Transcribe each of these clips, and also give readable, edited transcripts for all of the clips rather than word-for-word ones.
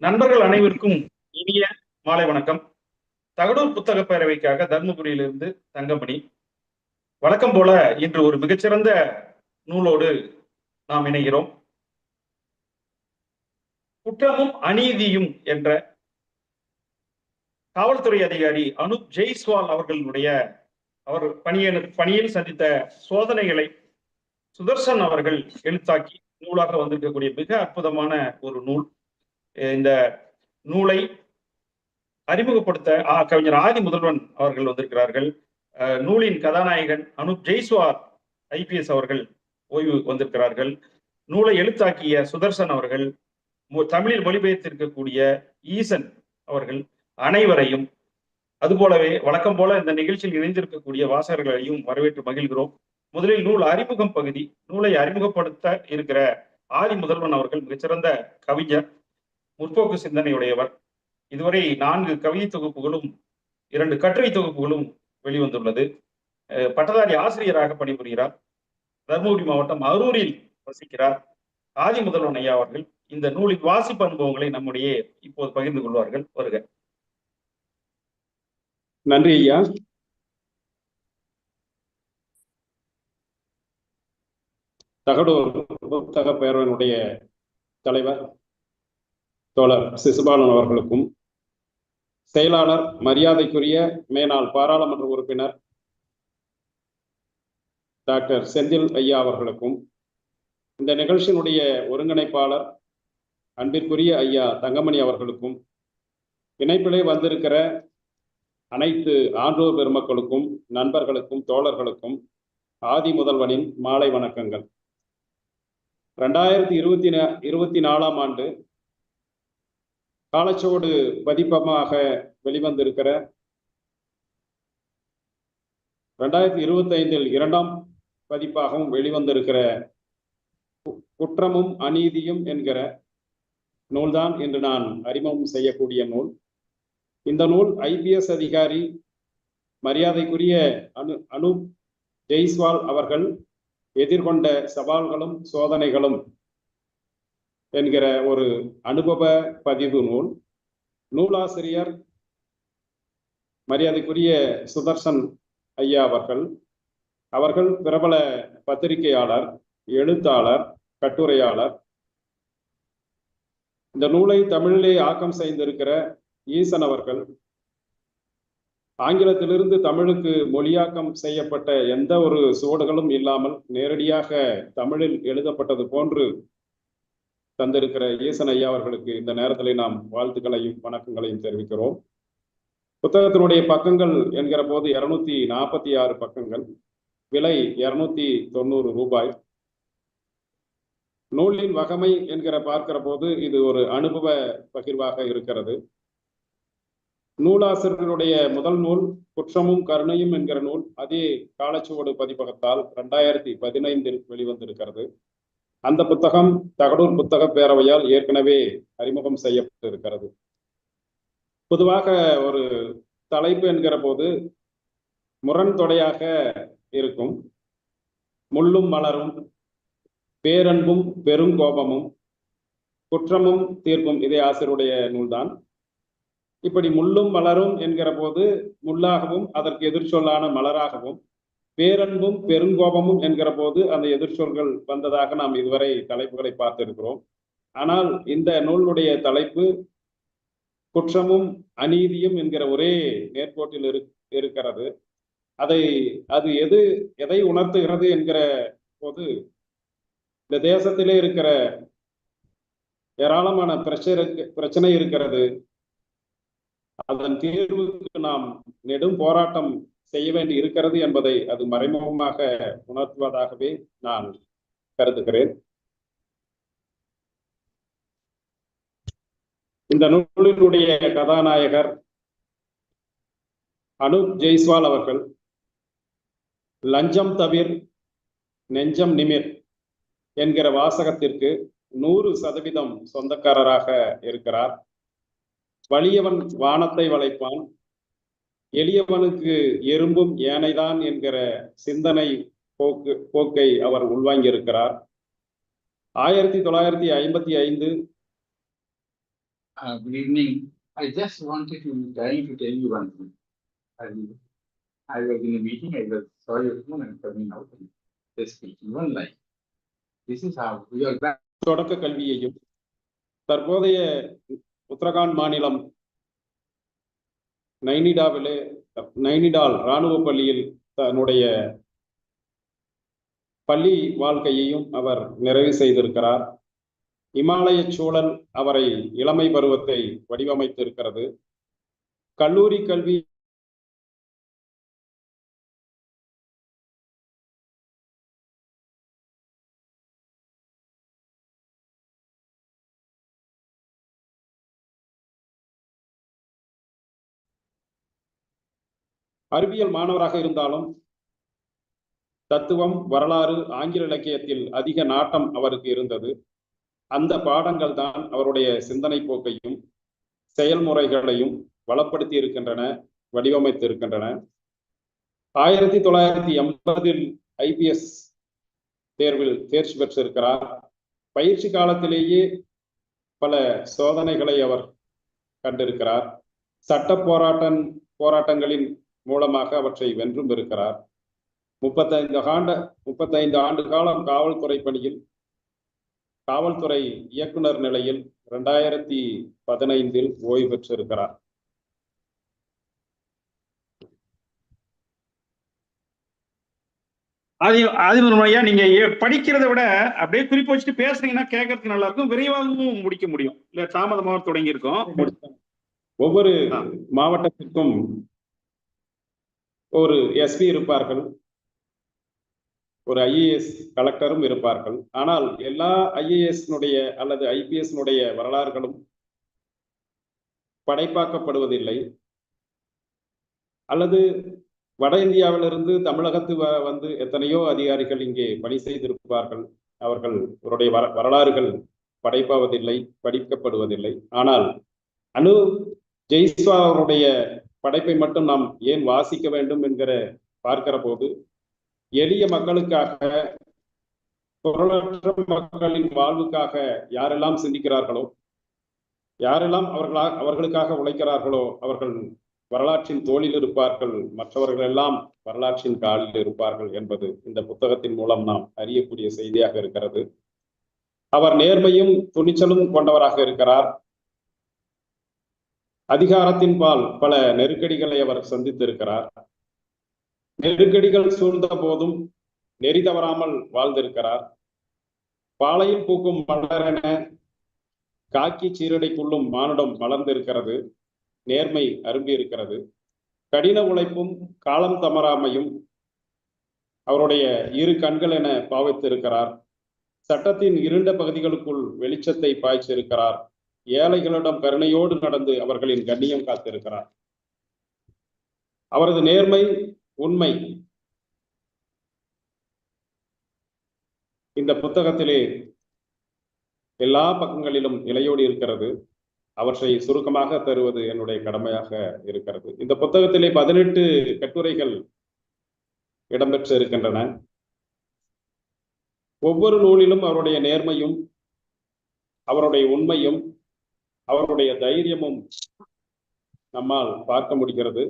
நண்பர்கள் அனைவருக்கும் இனிய மாலை வணக்கம். தகடூர் புத்தக பேரவைக்காக தர்மபுரியிலிருந்து தங்கமணி. வழக்கம் போல இன்று ஒரு மிகச்சிறந்த நூலோடு நாம் இணைகிறோம். குற்றமும் அநீதியும் என்ற காவல்துறை அதிகாரி அனுப் ஜெய்ஸ்வால் அவர்களுடைய பணியில் சந்தித்த சோதனைகளை சுதர்சன் அவர்கள் எழுத்தாக்கி நூலாக வந்திருக்கக்கூடிய மிக அற்புதமான ஒரு நூல். இந்த நூலை அறிமுகப்படுத்த கவிஞர் ஆதி முதல்வன் அவர்கள் வந்திருக்கிறார்கள். நூலின் கதாநாயகன் அனுப் ஜெய்ஸ்வால் IPS அவர்கள் ஓய்வு வந்திருக்கிறார்கள். நூலை எழுத்தாக்கிய சுதர்சன் அவர்கள், தமிழில் மொழிபெயர்த்திருக்கக்கூடிய ஈசன் அவர்கள் அனைவரையும், அதுபோலவே வழக்கம் போல இந்த நிகழ்ச்சியில் இணைந்திருக்கக்கூடிய வாசகர்களையும் வரவேற்று மகிழ்கிறோம். முதலில் நூல் அறிமுகம் பகுதி. நூலை அறிமுகப்படுத்த இருக்கிற ஆதி முதல்வன் அவர்கள் மிகச்சிறந்த கவிஞர், முற்போக்கு சிந்தனையுடையவர். இதுவரை 4 கவிதை தொகுப்புகளும் 2 கட்டுரை தொகுப்புகளும் வெளிவந்துள்ளது. பட்டதாரி ஆசிரியராக பணிபுரிகிறார். தருமபுரி மாவட்டம் அரூரில் வசிக்கிறார். ஆதி முதல்வன் ஐயா அவர்கள் இந்த நூலின் வாசிப்பு அனுபவங்களை நம்முடைய இப்போது பகிர்ந்து கொள்வார்கள். வருக. நன்றி ஐயா. தகடூர் புத்தக பேரவையினுடைய தலைவர் தோழர் சிசுபாலன் அவர்களுக்கும், செயலாளர் மரியாதைக்குரிய மேனாள் பாராளுமன்ற உறுப்பினர் டாக்டர் செந்தில் ஐயா அவர்களுக்கும், இந்த நிகழ்ச்சியினுடைய ஒருங்கிணைப்பாளர் அன்பிற்குரிய ஐயா தங்கமணி அவர்களுக்கும், இணைப்பிலே வந்திருக்கிற அனைத்து ஆன்றோர் பெருமக்களுக்கும், நண்பர்களுக்கும், தோழர்களுக்கும் ஆதி முதல்வனின் மாலை வணக்கங்கள். 2024 ஆண்டு காலச்சுவடு பதிப்பமாக வெளிவந்திருக்கிற 2025 2ஆம் பதிப்பாகவும் வெளிவந்திருக்கிற குற்றமும் அநீதியும் என்கிற நூல்தான் இன்று நான் அறிமுகம் செய்யக்கூடிய நூல். இந்த நூல் IPS அதிகாரி மரியாதைக்குரிய அனுப் ஜெய்ஸ்வால் அவர்கள் எதிர்கொண்ட சவால்களும் சோதனைகளும் என்கிற ஒரு அனுபவ பதிவு நூல். நூலாசிரியர் மரியாதைக்குரிய சுதர்சன் ஐயா அவர்கள் பிரபல பத்திரிகையாளர், எழுத்தாளர், கட்டுரையாளர். இந்த நூலை தமிழிலே ஆக்கம் செய்திருக்கிற ஈசன் அவர்கள் ஆங்கிலத்திலிருந்து தமிழுக்கு மொழியாக்கம் செய்யப்பட்ட எந்த ஒரு சுவடுகளும் இல்லாமல் நேரடியாக தமிழில் எழுதப்பட்டது போன்று தந்திருக்கிற ஈசன் ஐயா அவர்களுக்கு இந்த நேரத்தில் நாம் வாழ்த்துக்களையும் வணக்கங்களையும் தெரிவிக்கிறோம். புத்தகத்தினுடைய பக்கங்கள் என்கிற போது 246 பக்கங்கள், விலை 290 ரூபாய். நூலின் வகமை என்கிற பார்க்கிற போது இது ஒரு அனுபவ பகிர்வாக இருக்கிறது. நூலாசிரியருடைய முதல் நூல் குற்றமும் கருணையும் என்கிற நூல் அதே காலச்சுவடு பதிப்பகத்தால் 2015 வெளிவந்திருக்கிறது. அந்த புத்தகம் தகடூர் புத்தக பேரவையால் ஏற்கனவே அறிமுகம் செய்யப்பட்டிருக்கிறது. பொதுவாக ஒரு தலைப்பு என்கிற போது முரண்தொடையாக இருக்கும். முள்ளும் மலரும், பேரன்பும் பெருங்கோபமும், குற்றமும் தீர்ப்பும் இதே ஆசிரியருடைய நூல்தான். இப்படி முள்ளும் மலரும் என்கிற போது முள்ளாகவும் அதற்கு எதிர்ச்சொல்லான மலராகவும், பேரன்பும் பெருங்கோபமும் என்கிற போது அந்த எதிர்ச்சொல்கள் வந்ததாக நாம் இதுவரை தலைப்புகளை பார்த்திருக்கிறோம். ஆனால் இந்த நூலுடைய தலைப்பு குற்றமும் அநீதியும் என்கிற ஒரே நேர்கோட்டில் இருக்கிறது. அது எதை உணர்த்துகிறது என்கிற போது, இந்த தேசத்திலே இருக்கிற ஏராளமான பிரச்சனை இருக்கிறது. அதன் தீர்வுக்கு நாம் நெடும் போராட்டம் செய்ய வேண்டி இருக்கிறது என்பதை அது மறைமுகமாக உணர்த்துவதாகவே நான் கருதுகிறேன். இந்த நூலினுடைய கதாநாயகர் அனுப் ஜெய்ஸ்வால் அவர்கள் லஞ்சம் தவிர் நெஞ்சம் நிமிர் என்கிற வாசகத்திற்கு 100% சொந்தக்காரராக இருக்கிறார். வலியவன் வானத்தை வளைப்பான், எளியவனுக்கு எறும்பும் ஏனைதான் என்கிற சிந்தனை போக்கை அவர் உள்வாங்கியிருக்கிறார். 1955 Good evening. I just wanted to trying to tell you one thing. I was in a meeting. I saw your phone and coming out and just speaking one line. This is how we are. தொடக்க கல்வியையும் தற்போதைய உத்தரகாண்ட் மாநிலம் நைனிடால் இராணுவ பள்ளியில் தன்னுடைய பள்ளி வாழ்க்கையையும் அவர் நிறைவு செய்திருக்கிறார். இமாலய சூழல் அவரை இளமை பருவத்தை வடிவமைத்திருக்கிறது. கல்லூரி கல்வி அறிவியல் மாணவராக இருந்தாலும் தத்துவம், வரலாறு, ஆங்கில இலக்கியத்தில் அதிக நாட்டம் அவருக்கு இருந்தது. அந்த பாடங்கள் தான் அவருடைய சிந்தனை போக்கையும் செயல்முறைகளையும் வளப்படுத்தி இருக்கின்றன, வடிவமைத்து இருக்கின்றன. 1980 IPS தேர்வில் தேர்ச்சி பெற்றிருக்கிறார். பயிற்சி காலத்திலேயே பல சோதனைகளை அவர் கண்டிருக்கிறார். சட்ட போராட்டங்களின் மூலமாக அவற்றை வென்றும் இருக்கிறார். 35 ஆண்டு காலம் காவல்துறை பணியில் காவல்துறை இயக்குனர் நிலையில் 2015 ஓய்வு பெற்றிருக்கிறார். ஆதிமூலம் நீங்க படிக்கிறத விட அப்படியே குறிப்பு வச்சுட்டு பேசுறீங்கன்னா கேட்கறதுக்கு நல்லா இருக்கும், விரைவாகவும் முடிக்க முடியும். இல்ல தாமதமாக தொடங்கி இருக்கோம். ஒவ்வொரு மாவட்டத்திற்கும் ஒரு SP இருப்பார்கள், ஒரு IAS கலெக்டரும் இருப்பார்கள். ஆனால் எல்லா IAS அல்லது IPS வரலாறுகளும் படைப்பாக்கப்படுவதில்லை. அல்லது வட இந்தியாவிலிருந்து தமிழகத்து வந்து எத்தனையோ அதிகாரிகள் இங்கே பணி செய்திருப்பார்கள். அவர்களுடைய வரலாறுகள் படைப்பாவதில்லை, படிக்கப்படுவதில்லை. ஆனால் அனுப் ஜெய்ஸ்வால் அவருடைய படைப்பை மட்டும் நாம் ஏன் வாசிக்க வேண்டும் என்கிற பார்க்கிற போது, எளிய மக்களுக்காக, குரலற்ற மக்களின் வாழ்வுக்காக யாரெல்லாம் சிந்திக்கிறார்களோ, யாரெல்லாம் அவர்களுக்காக உழைக்கிறார்களோ அவர்கள் வரலாற்றின் தோளில் இருப்பார்கள், மற்றவர்கள் எல்லாம் வரலாற்றின் காலில் இருப்பார்கள் என்பது இந்த புத்தகத்தின் மூலம் நாம் அறியக்கூடிய செய்தியாக இருக்கிறது. அவர் நேர்மையும் துணிச்சலும் கொண்டவராக இருக்கிறார். அதிகாரத்தின் பால் பல நெருக்கடிகளை அவர் சந்தித்திருக்கிறார். நெருக்கடிகள் சூழ்ந்த போதும் நெறி தவறாமல் வாழ்ந்திருக்கிறார். பாலையில் பூக்கும் மலரென காக்கி சீரடைக்குள்ளும் மானுடம் மலர்ந்திருக்கிறது. நேர்மை அரும்பி இருக்கிறது. கடின உழைப்பும் காலம் தமராமையும் அவருடைய இரு கண்கள் என பாவித்திருக்கிறார். சட்டத்தின் இருண்ட பகுதிகளுக்குள் வெளிச்சத்தை பாய்ச்சிருக்கிறார். ஏழைகளிடம் கருணையோடு நடந்து அவர்களின் கண்ணியம் காத்திருக்கிறார். அவரது நேர்மை, உண்மை இந்த புத்தகத்திலே எல்லா பக்கங்களிலும் இலையோடு இருக்கிறது. அவற்றை சுருக்கமாக தருவது என்னுடைய கடமையாக இருக்கிறது. இந்த புத்தகத்திலே 18 கட்டுரைகள் இடம்பெற்று இருக்கின்றன. ஒவ்வொரு நூலிலும் அவருடைய நேர்மையும், அவருடைய உண்மையும், அவருடைய தைரியமும் நம்மால் பார்க்க முடிகிறது.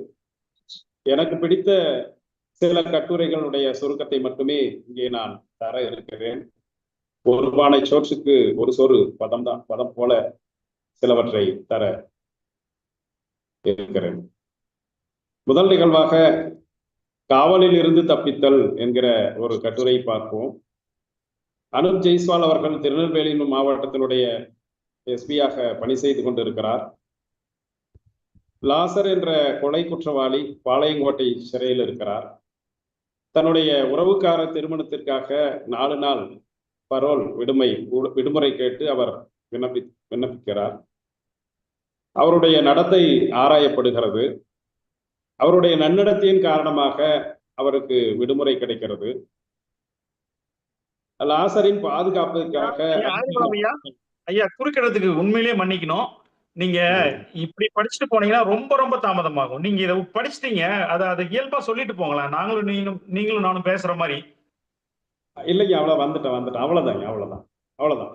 எனக்கு பிடித்த சில கட்டுரைகளுடைய சுருக்கத்தை மட்டுமே இங்கே நான் தர இருக்கிறேன். ஒரு பானை சோற்றுக்கு ஒரு சொறு பதம் போல சிலவற்றை தர இருக்கிறேன். முதல் நிகழ்வாக காவலில் இருந்து தப்பித்தல் என்கிற ஒரு கட்டுரை பார்ப்போம். அனுப் ஜெய்ஸ்வால் அவர்கள் திருநெல்வேலி மாவட்டத்தினுடைய SP-யாக பணி செய்து கொண்டிருக்கிறார். லாசர் என்ற கொலை குற்றவாளி பாளையங்கோட்டை சிறையில் இருக்கிறார். தன்னுடைய உறவுக்கார திருமணத்திற்காக 4 நாள் பரோல் விடுமுறை கேட்டு அவர் விண்ணப்பிக்கிறார். அவருடைய நடத்தை ஆராயப்படுகிறது. அவருடைய நன்னடத்தையின் காரணமாக அவருக்கு விடுமுறை கிடைக்கிறது. லாசரின் பாதுகாப்புக்காக ஐயா குறுக்கிடத்துக்கு உண்மையிலேயே மன்னிக்கணும். நீங்க இப்படி படிச்சுட்டு போனீங்கன்னா ரொம்ப ரொம்ப தாமதமாகும். நீங்க இதை படிச்சுட்டீங்க, அதை இயல்பா சொல்லிட்டு போங்களேன். நீங்களும் நானும் பேசுற மாதிரி. இல்லைங்க, வந்துட்டேன். அவ்வளவுதான்.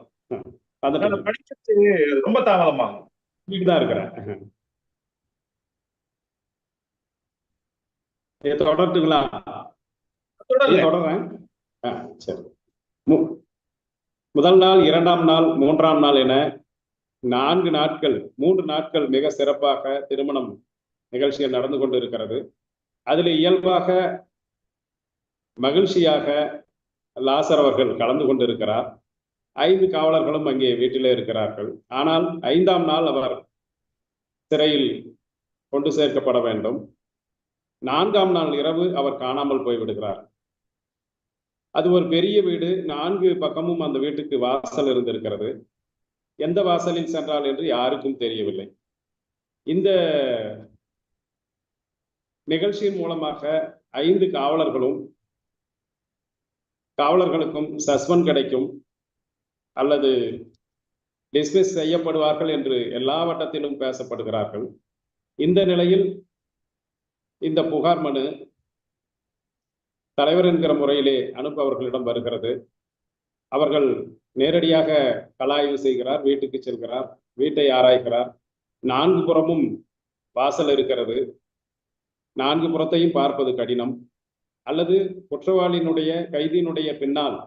படிச்சது ரொம்ப தாமதமாகும். தான் இருக்கிறேன். தொடரட்டுங்களா? தொடர்றேன். சரி. முதல் நாள், 2ஆம் நாள், 3ஆம் நாள் என 4 நாட்கள், 3 நாட்கள் மிக சிறப்பாக திருமணம் நிகழ்ச்சிகள் நடந்து கொண்டு இருக்கிறது. அதில் இயல்பாக மகிழ்ச்சியாக லாசர் அவர்கள் கலந்து கொண்டிருக்கிறார். 5 காவலர்களும் அங்கே வீட்டிலே இருக்கிறார்கள். ஆனால் 5ஆம் நாள் அவர் சிறையில் கொண்டு சேர்க்கப்பட வேண்டும். 4ஆம் நாள் இரவு அவர் காணாமல் போய்விடுகிறார். அது ஒரு பெரிய வீடு, 4 பக்கமும் அந்த வீட்டுக்கு வாசல் இருந்திருக்கிறது. எந்த வாசலில் சென்றால் என்று யாருக்கும் தெரியவில்லை. இந்த நிகழ்ச்சியின் மூலமாக 5 காவலர்களுக்கும் சஸ்பெண்ட் கிடைக்கும் அல்லது டிஸ்மிஸ் செய்யப்படுவார்கள் என்று எல்லா வட்டத்திலும் பேசப்படுகிறார்கள். இந்த நிலையில் இந்த புகார் மனு தலைவர் என்கிற முறையிலே அனுப்ப அவர்களிடம் வருகிறது. அவர்கள் நேரடியாக கலாய்வு செய்கிறார், வீட்டுக்கு செல்கிறார், வீட்டை ஆராய்கிறார். 4 புறமும் வாசல் இருக்கிறது. 4 புறத்தையும் பார்ப்பது கடினம். அல்லது குற்றவாளியினுடைய கைதியினுடைய பின்னால்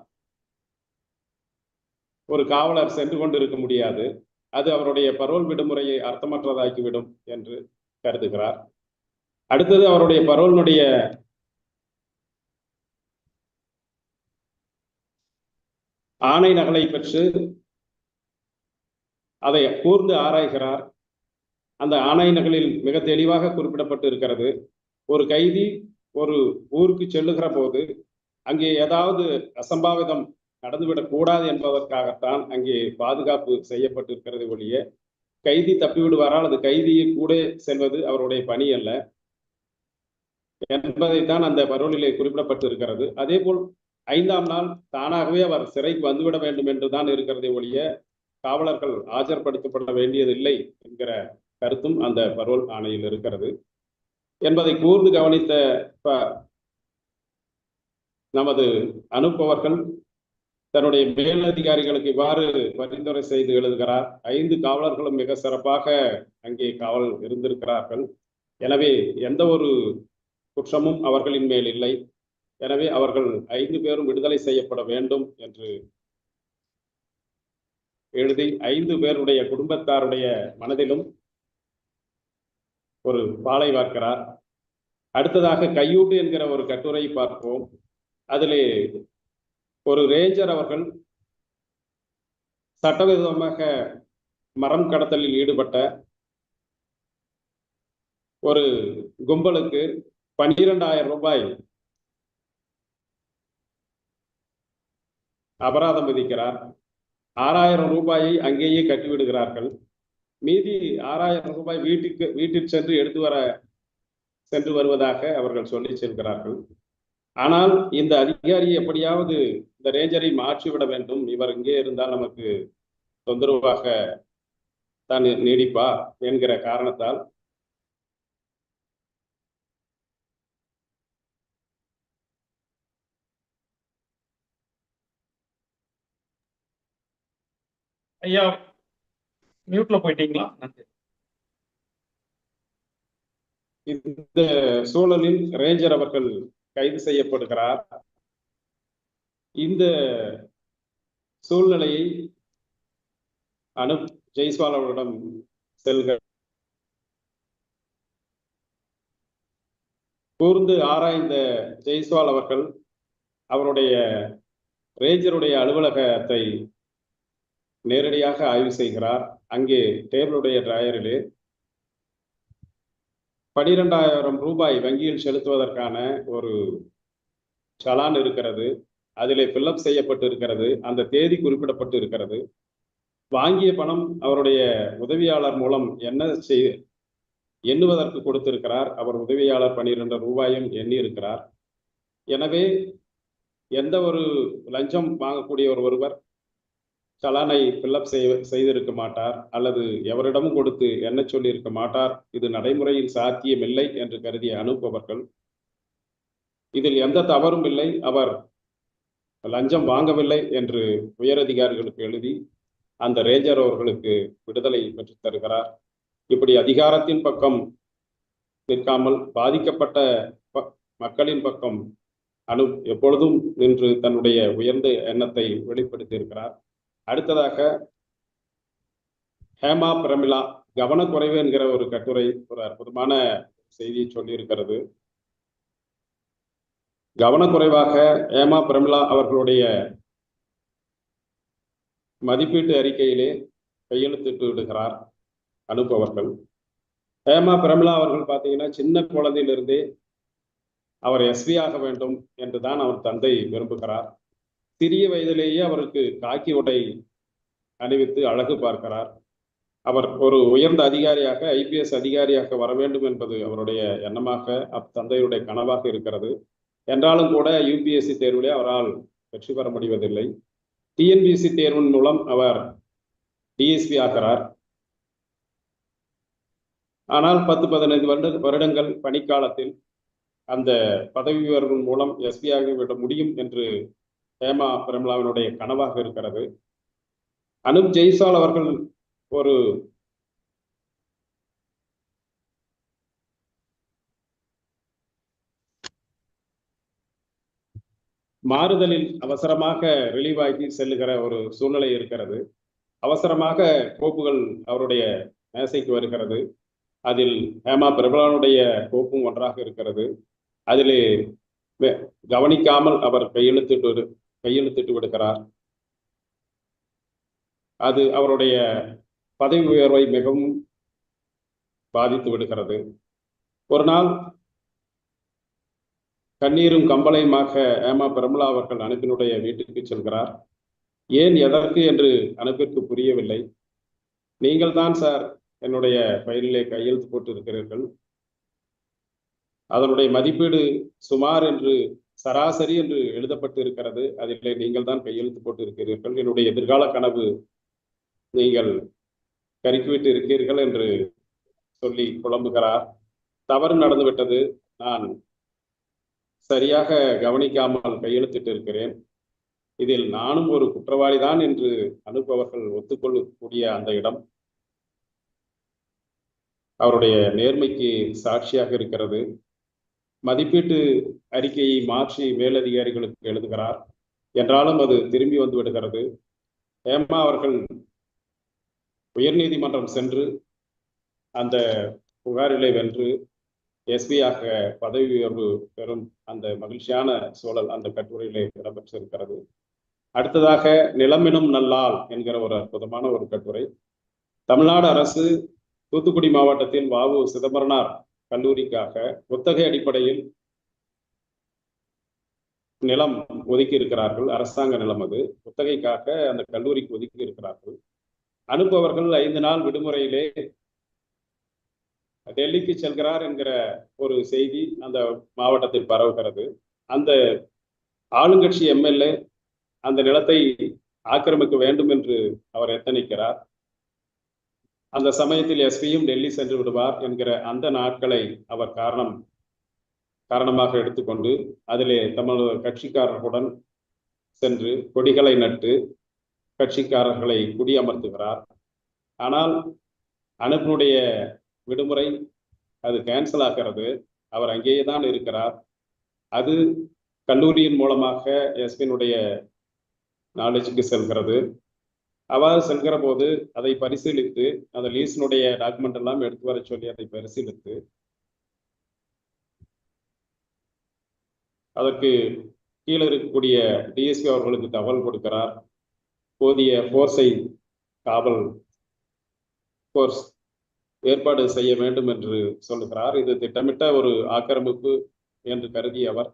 ஒரு காவலர் சென்று கொண்டிருக்க முடியாது. அது அவருடைய பரோல் விடுமுறையை அர்த்தமற்றதாக்கிவிடும் என்று கருதுகிறார். அடுத்தது அவருடைய பரோலினுடைய ஆணை நகலை பெற்று அதை கூர்ந்து ஆராய்கிறார். அந்த ஆணை நகலில் மிக தெளிவாக குறிப்பிடப்பட்டு இருக்கிறது, ஒரு கைதி ஒரு ஊருக்கு செல்லுகிற போது அங்கே ஏதாவது அசம்பாவிதம் நடந்துவிடக் கூடாது என்பதற்காகத்தான் அங்கே பாதுகாப்பு செய்யப்பட்டிருக்கிறது ஒழிய கைதி தப்பிவிடுவாரால் அது கைதியை கூட செல்வது அவருடைய பணி அல்ல என்பதைத்தான் அந்த பரோலிலே குறிப்பிடப்பட்டு இருக்கிறது. அதே போல் 5ஆம் நாள் தானாகவே அவர் சிறைக்கு வந்துவிட வேண்டும் என்றுதான் இருக்கிறதே ஒழிய காவலர்கள் ஆஜர்படுத்தப்பட வேண்டியதில்லை என்கிற கருத்தும் அந்த பரோல் ஆணையில் இருக்கிறது என்பதை கூர்ந்து கவனித்த நமது அனுப்பவர்கள் தன்னுடைய மேலதிகாரிகளுக்கு இவ்வாறு பரிந்துரை செய்து எழுதுகிறார். 5 காவலர்களும் மிக சிறப்பாக அங்கே காவல் இருந்திருக்கிறார்கள். எனவே எந்த ஒரு குற்றமும் அவர்களின் மேல் இல்லை. எனவே அவர்கள் 5 பேரும் விடுதலை செய்யப்பட வேண்டும் என்று எழுதி 5 பேருடைய குடும்பத்தாருடைய மனதிலும் ஒரு பாலை வார்க்கிறார். அடுத்ததாக கையூட்டு என்கிற ஒரு கட்டுரை பார்ப்போம். அதிலே ஒரு ரேஞ்சர் அவர்கள் சட்டவிரோதமாக மரம் கடத்தலில் ஈடுபட்ட ஒரு கும்பலுக்கு 12,000 ரூபாய் அபராதம் விதிக்கிறார். 6,000 ரூபாயை அங்கேயே கட்டிவிடுகிறார்கள். மீதி 6,000 ரூபாய் வீட்டிற்கு சென்று வருவதாக அவர்கள் சொல்லி செல்கிறார்கள். ஆனால் இந்த அதிகாரி எப்படியாவது இந்த ரேஞ்சரை மாற்றிவிட வேண்டும், இவர் இங்கே இருந்தால் நமக்கு தொந்தரவாக தான் நீடிப்பா என்கிற காரணத்தால் ஐயா மியூட்ல போயிட்டீங்களா? இந்த சூழலில் ரேஞ்சர் அவர்கள் கைது செய்யப்படுகிறார். இந்த சூழ்நிலையை அனுப் ஜெய்ஸ்வால் அவர்களிடம் செல்க கூர்ந்து ஆராய்ந்த ஜெய்ஸ்வால் அவர்கள் அவருடைய ரேஞ்சருடைய அலுவலகத்தை நேரடியாக ஆய்வு செய்கிறார். அங்கே டேபிளுடைய டிராயரிலே 12,000 ரூபாய் வங்கியில் செலுத்துவதற்கான ஒரு சலான் இருக்கிறது. அதிலே ஃபில்அப் செய்யப்பட்டு இருக்கிறது. அந்த தேதி குறிப்பிடப்பட்டு இருக்கிறது. வாங்கிய பணம் அவருடைய உதவியாளர் மூலம் எண்ணுவதற்கு கொடுத்திருக்கிறார். அவர் உதவியாளர் 12 ரூபாயும் எண்ணி இருக்கிறார். எனவே எந்த ஒரு லஞ்சம் வாங்கக்கூடிய ஒருவர் சலானை ஃபில்அப் செய்திருக்க மாட்டார் அல்லது எவரிடமும் கொடுத்து என்ன சொல்லி இருக்க மாட்டார். இது நடைமுறையில் சாத்தியமில்லை என்று கருதிய அனுப்பவர்கள் இதில் எந்த தவறும் இல்லை, அவர் லஞ்சம் வாங்கவில்லை என்று உயரதிகாரிகளுக்கு எழுதி அந்த ரேஞ்சர் அவர்களுக்கு விடுதலை பெற்றுத் தருகிறார். இப்படி அதிகாரத்தின் பக்கம் நிற்காமல் பாதிக்கப்பட்ட மக்களின் பக்கம் எப்பொழுதும் நின்று தன்னுடைய உயர்ந்த எண்ணத்தை வெளிப்படுத்தி இருக்கிறார். அடுத்ததாக ஹேமா பிரமிளா கவனக்குறைவு என்கிற ஒரு கட்டுரை ஒரு அற்புதமான செய்தியை சொல்லியிருக்கிறது. கவனக்குறைவாக ஹேமா பிரமிளா அவர்களுடைய மதிப்பீட்டு அறிக்கையிலே கையெழுத்திட்டு விடுகிறார் அனுப் அவர்கள். ஹேமா பிரமிளா அவர்கள் பார்த்தீங்கன்னா சின்ன குழந்தையிலிருந்தே அவர் எஸ்பி ஆக வேண்டும் என்றுதான் அவர் தந்தை விரும்புகிறார். சிறிய வயதிலேயே அவருக்கு காக்கி உடை அணிவித்து அழகு பார்க்கிறார். அவர் ஒரு உயர்ந்த அதிகாரியாக IPS அதிகாரியாக வர வேண்டும் என்பது அவருடைய எண்ணமாக தந்தையுடைய கனவாக இருக்கிறது. என்றாலும் கூட UPSC தேர்விலே அவரால் வெற்றி பெற முடிவதில்லை. TNPSC தேர்வின் மூலம் அவர் DSP ஆகிறார். ஆனால் 10-15 வருடங்கள் பணிக்காலத்தில் அந்த பதவி உயர்வின் மூலம் SP ஆகிவிட முடியும் என்று ஹேமா பிரமிளாவினுடைய கனவாக இருக்கிறது. அனுப் ஜெய்ஸ்வால் அவர்கள் ஒரு மாறுதலில் அவசரமாக ரிலீவ் ஆகி செல்லுகிற ஒரு சூழ்நிலை இருக்கிறது. அவசரமாக கோப்புகள் அவருடைய மேசைக்கு வருகிறது. அதில் ஹேமா பிரபலானுடைய கோப்பும் ஒன்றாக இருக்கிறது. அதிலே கவனிக்காமல் அவர் கையெழுத்திட்டு விடுகிறார். அது அவருடைய பதவி உயர்வை மிகவும் பாதித்து விடுகிறது. ஒரு நாள் கண்ணீரும் கம்பளையுமாக ஹேமா பிரமிளா அவர்கள் அனுப்பினுடைய வீட்டுக்கு செல்கிறார். ஏன் எதற்கு என்று அனுப்பிற்கு புரியவில்லை. நீங்கள் தான் சார் என்னுடைய ஃபைலிலே கையெழுத்து போட்டு இருக்கிறீர்கள். அதனுடைய மதிப்பீடு சுமார் என்று சராசரி என்று எழுதப்பட்டு இருக்கிறது. அதிலே நீங்கள் தான் கையெழுத்து போட்டு இருக்கிறீர்கள். என்னுடைய எதிர்கால கனவு நீங்கள் கருக்கிவிட்டு இருக்கிறீர்கள் என்று சொல்லி புலம்புகிறார். தவறு நடந்துவிட்டது. நான் சரியாக கவனிக்காமல் கையெழுத்திட்டு இருக்கிறேன். இதில் நானும் ஒரு குற்றவாளி தான் என்று அனுப்பவர்கள் ஒத்துக்கொள்ளக்கூடிய அந்த இடம் அவருடைய நேர்மைக்கு சாட்சியாக இருக்கிறது. மதிப்பீட்டு அறிக்கையை மாற்றி மேலதிகாரிகளுக்கு எழுதுகிறார். என்றாலும் அது திரும்பி வந்து விடுகிறது. ஹேமா அவர்கள் உயர்நீதிமன்றம் சென்று அந்த புகாரிலே வென்று SP-யாக பதவி உயர்வு பெறும் அந்த மகிழ்ச்சியான சூழல் அந்த கட்டுரையிலே இடம்பெற்றிருக்கிறது. அடுத்ததாக நிலமெனும் நல்லால் என்கிற ஒரு அற்புதமான ஒரு கட்டுரை. தமிழ்நாடு அரசு தூத்துக்குடி மாவட்டத்தில் வ.உ. சிதம்பரனார் கல்லூரிக்காக குத்தகை அடிப்படையில் நிலம் ஒதுக்கி இருக்கிறார்கள். அரசாங்க நிலம் அது. குத்தகைக்காக அந்த கல்லூரிக்கு ஒதுக்கி இருக்கிறார்கள். அனுப்பவர்கள் 5 நாள் விடுமுறையிலே டெல்லிக்கு செல்கிறார் என்கிற ஒரு செய்தி அந்த மாவட்டத்தில் பரவுகிறது. அந்த ஆளுங்கட்சி MLA அந்த நிலத்தை ஆக்கிரமிக்க வேண்டும் என்று அவர் எத்தனிக்கிறார். அந்த சமயத்தில் SP-யும் டெல்லி சென்று விடுவார் என்கிற அந்த நாட்களை அவர் காரணமாக எடுத்துக்கொண்டு அதிலே தமிழ் கட்சிக்காரர்களுடன் சென்று கொடிகளை நட்டு கட்சிக்காரர்களை குடியமர்த்துகிறார். ஆனால் அனுப்பினுடைய விடுமுறை அது கேன்சல் ஆகிறது. அவர் அங்கேயே தான் இருக்கிறார். அது கல்லூரியின் மூலமாக SP-னுடைய நாலேஜுக்கு செல்கிறது. அவ்வாறு செல்கிற போது அதை பரிசீலித்து அந்த லீஸினுடைய டாக்குமெண்ட் எல்லாம் எடுத்து வர சொல்லி அதை பரிசீலித்து அதற்கு கீழே இருக்கக்கூடிய DSP அவர்களுக்கு தகவல் கொடுக்கிறார். போதிய காவல் போர்ஸ் ஏற்பாடு செய்ய வேண்டும் என்று சொல்லுகிறார். இது திட்டமிட்ட ஒரு ஆக்கிரமிப்பு என்று கருதிய அவர்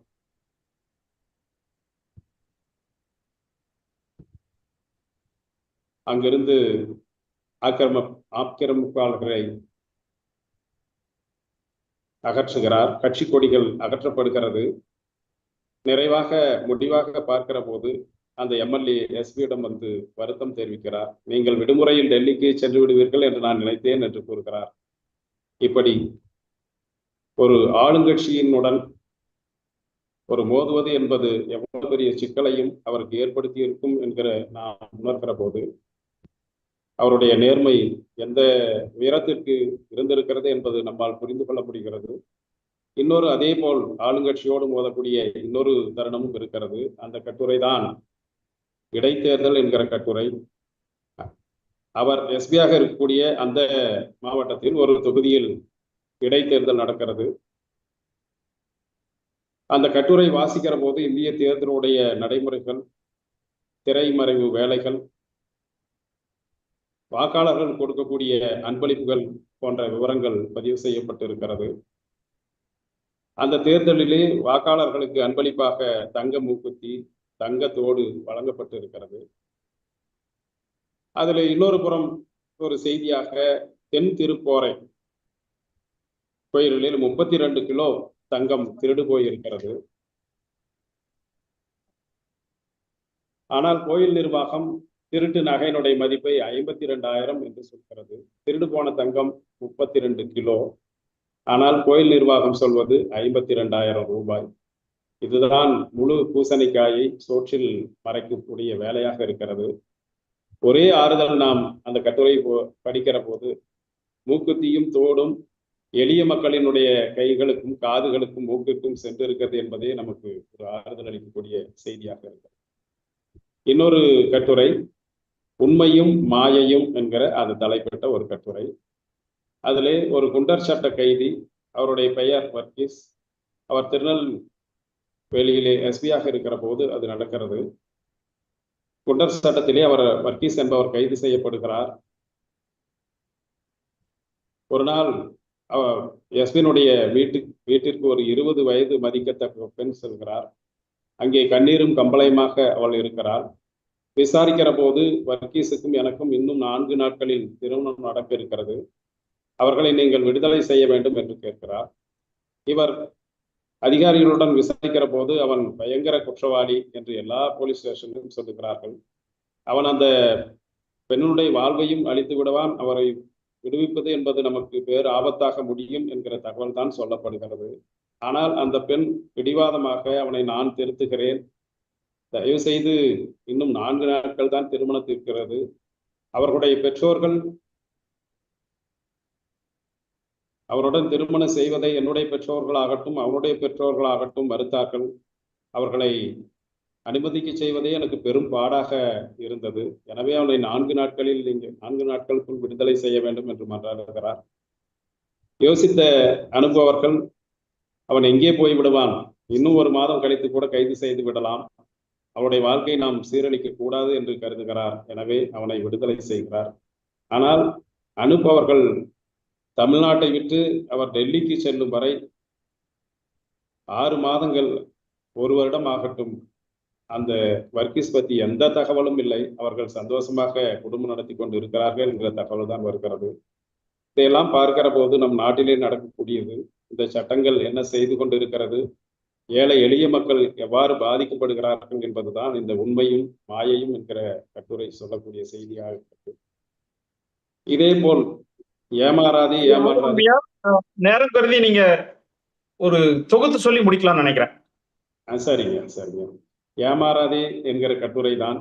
அங்கிருந்து ஆக்கிரமிப்பாளர்களை அகற்றுகிறார். கட்சி கொடிகள் அகற்றப்படுகிறது. முடிவாக பார்க்கிற போது அந்த MLA SP-யிடம் வந்து வருத்தம் தெரிவிக்கிறார். நீங்கள் விடுமுறையில் டெல்லிக்கு சென்று விடுவீர்கள் என்று நான் நினைத்தேன் என்று கூறுகிறார். இப்படி ஒரு ஆளுங்கட்சியினுடன் ஒரு மோதுவது என்பது எவ்வளவு பெரிய சிக்கலையும் அவருக்கு ஏற்படுத்தி இருக்கும் என்கிற நான் உணர்கிற போது அவருடைய நேர்மை எந்த உயரத்திற்கு இருந்திருக்கிறது என்பது நம்மால் புரிந்து கொள்ள முடிகிறது. இன்னொரு அதே போல் ஆளுங்கட்சியோடு மோதக்கூடிய இன்னொரு தருணமும் இருக்கிறது. அந்த கட்டுரை தான் இடைத்தேர்தல் என்கிற கட்டுரை. அவர் எஸ்பியாக இருக்கக்கூடிய அந்த மாவட்டத்தில் ஒரு தொகுதியில் இடைத்தேர்தல் நடக்கிறது. அந்த கட்டுரை வாசிக்கிற போது இந்திய தேர்தலுடைய நடைமுறைகள், திரைமறைவு வேலைகள், வாக்காளர்கள் கொடுக்கக்கூடிய அன்பளிப்புகள் போன்ற விவரங்கள் பதிவு செய்யப்பட்டிருக்கிறது. அந்த தேர்தலிலே வாக்காளர்களுக்கு அன்பளிப்பாக தங்க மூக்குத்தி, தங்கத்தோடு வழங்கப்பட்டு இருக்கிறது. அதுல இன்னொரு புறம் ஒரு செய்தியாக தென் திருப்போரை கோயிலில் 32 கிலோ தங்கம் திருடு போயிருக்கிறது. ஆனால் கோயில் நிர்வாகம் திருட்டு நகையினுடைய மதிப்பை 52,000 என்று சொல்கிறது. திருடு போன தங்கம் 32 கிலோ. ஆனால் கோயில் நிர்வாகம் சொல்வது 52,000 ரூபாய். இதுதான் முழு பூசணிக்காயை சோற்றில் மறைக்கக்கூடிய வேலையாக இருக்கிறது. ஒரே ஆறுதல், நாம் அந்த கட்டுரை படிக்கிற போது மூக்குத்தியும் தோடும் எளிய மக்களினுடைய கைகளுக்கும் காதுகளுக்கும் மூக்குக்கும் சென்றிருக்கிறது என்பதே நமக்கு ஒரு ஆறுதல் அளிக்கக்கூடிய செய்தியாக இருக்கிறது. இன்னொரு கட்டுரை உண்மையும் மாயையும் என்கிற அது தலைப்பட்ட ஒரு கட்டுரை. அதிலே ஒரு குண்டர் சட்ட கைதி, அவருடைய பெயர் வர்கீஸ். அவர் திருநெல்வேலியிலே எஸ்பியாக இருக்கிற போது அது நடக்கிறது. குண்டர் சட்டத்திலே அவர் வர்கீஸ் என்பவர் கைது செய்யப்படுகிறார். ஒரு நாள் எஸ்பியினுடைய வீட்டிற்கு ஒரு 20 வயது மதிக்கத்தக்க பெண் செல்கிறார். அங்கே கண்ணீரும் கம்பளையுமாக அவள் இருக்கிறார். விசாரிக்கிற போது வர்கீஸுக்கும் எனக்கும் இன்னும் 4 நாட்களில் திருமணம் நடக்க இருக்கிறது, அவர்களை நீங்கள் விடுதலை செய்ய வேண்டும் என்று கேட்கிறார். இவர் அதிகாரிகளுடன் விசாரிக்கிற போது அவன் பயங்கர குற்றவாளி என்று எல்லா போலீஸ் ஸ்டேஷனிலும் சொல்லுகிறார்கள். அவன் அந்த பெண்ணுடைய வாழ்வையும் அழித்து விடுவான், அவரை விடுவிப்பது என்பது நமக்கு பேர் ஆபத்தாக முடியும் என்கிற தகவல் தான் சொல்லப்படுகிறது. ஆனால் அந்த பெண் பிடிவாதமாக அவனை நான் திருத்துகிறேன், தயவு செய்து இன்னும் 4 நாட்கள் தான் திருமணத்திருக்கிறது, அவர்களுடைய பெற்றோர்கள் அவருடன் திருமணம் செய்வதை என்னுடைய பெற்றோர்களாகட்டும் அவருடைய பெற்றோர்களாகட்டும் மறுத்தார்கள். அவர்களை அனுமதிக்க செய்வதே எனக்கு பெரும் பாடாக இருந்தது. எனவே அவனை 4 நாட்களுக்குள் விடுதலை செய்ய வேண்டும் என்று மன்றாடுகிறார். யோசித்த அனுபவர்கள் அவன் எங்கே போய் விடுவான், இன்னும் 1 மாதம் கழித்து கூட கைது செய்து விடலாம், அவருடைய வாழ்க்கையை நாம் சீரழிக்க கூடாது என்று கருதுகிறார். எனவே அவனை விடுதலை செய்கிறார். ஆனால் அனுப்பவர்கள் தமிழ்நாட்டை விட்டு அவர் டெல்லிக்கு செல்லும் வரை 6 மாதங்கள் 1 வருடம் ஆகட்டும் அந்த வர்கீஸ் பற்றி எந்த தகவலும் இல்லை. அவர்கள் சந்தோஷமாக குடும்பம் நடத்தி கொண்டு இருக்கிறார்கள் என்கிற தகவல் தான் வருகிறது. இதையெல்லாம் பார்க்கிற போது நம் நாட்டிலே நடக்கக்கூடியது, இந்த சட்டங்கள் என்ன செய்து கொண்டு இருக்கிறது, ஏழை எளிய மக்கள் எவ்வாறு பாதிக்கப்படுகிறார்கள் என்பதுதான் இந்த உண்மையும் மாயையும் என்கிற கட்டுரை சொல்லக்கூடிய செய்தியாக இருக்கிறது. இதே போல் ஏமாறாதே ஏமாறாதே நேரம் கருதி நீங்க ஒரு தொகுத்து சொல்லி முடிக்கலாம்னு நினைக்கிறேன். சரிங்க. ஏமாறாதே என்கிற கட்டுரை தான்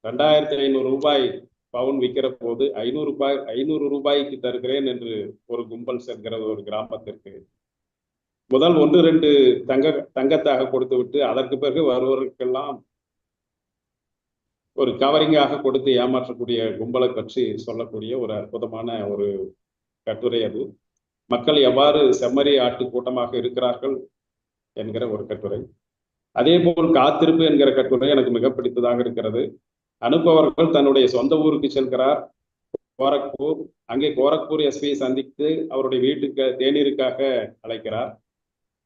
2500 ரூபாய் பவுன் விற்கிற போது 500 ரூபாய்க்கு தருகிறேன் என்று ஒரு கும்பல் செல்கிறது ஒரு கிராமத்திற்கு. முதல் 1-2 தங்கத்தாக கொடுத்து விட்டு அதற்கு பிறகு வருவதற்கெல்லாம் ஒரு கவரிங்காக கொடுத்து ஏமாற்றக்கூடிய கும்பலை பற்றி சொல்லக்கூடிய ஒரு அற்புதமான ஒரு கட்டுரை அது. மக்கள் எவ்வாறு செம்மறி ஆட்டு கூட்டமாக இருக்கிறார்கள் என்கிற ஒரு கட்டுரை. அதே போல் காத்திருப்பு என்கிற கட்டுரை எனக்கு மிக பிடித்ததாக இருக்கிறது. அனுப்பவர்கள் தன்னுடைய சொந்த ஊருக்கு செல்கிறார், கோரக்பூர். அங்கே கோரக்பூர் எஸ்பியை சந்தித்து அவருடைய வீட்டுக்கு தேநீருக்காக அழைக்கிறார்.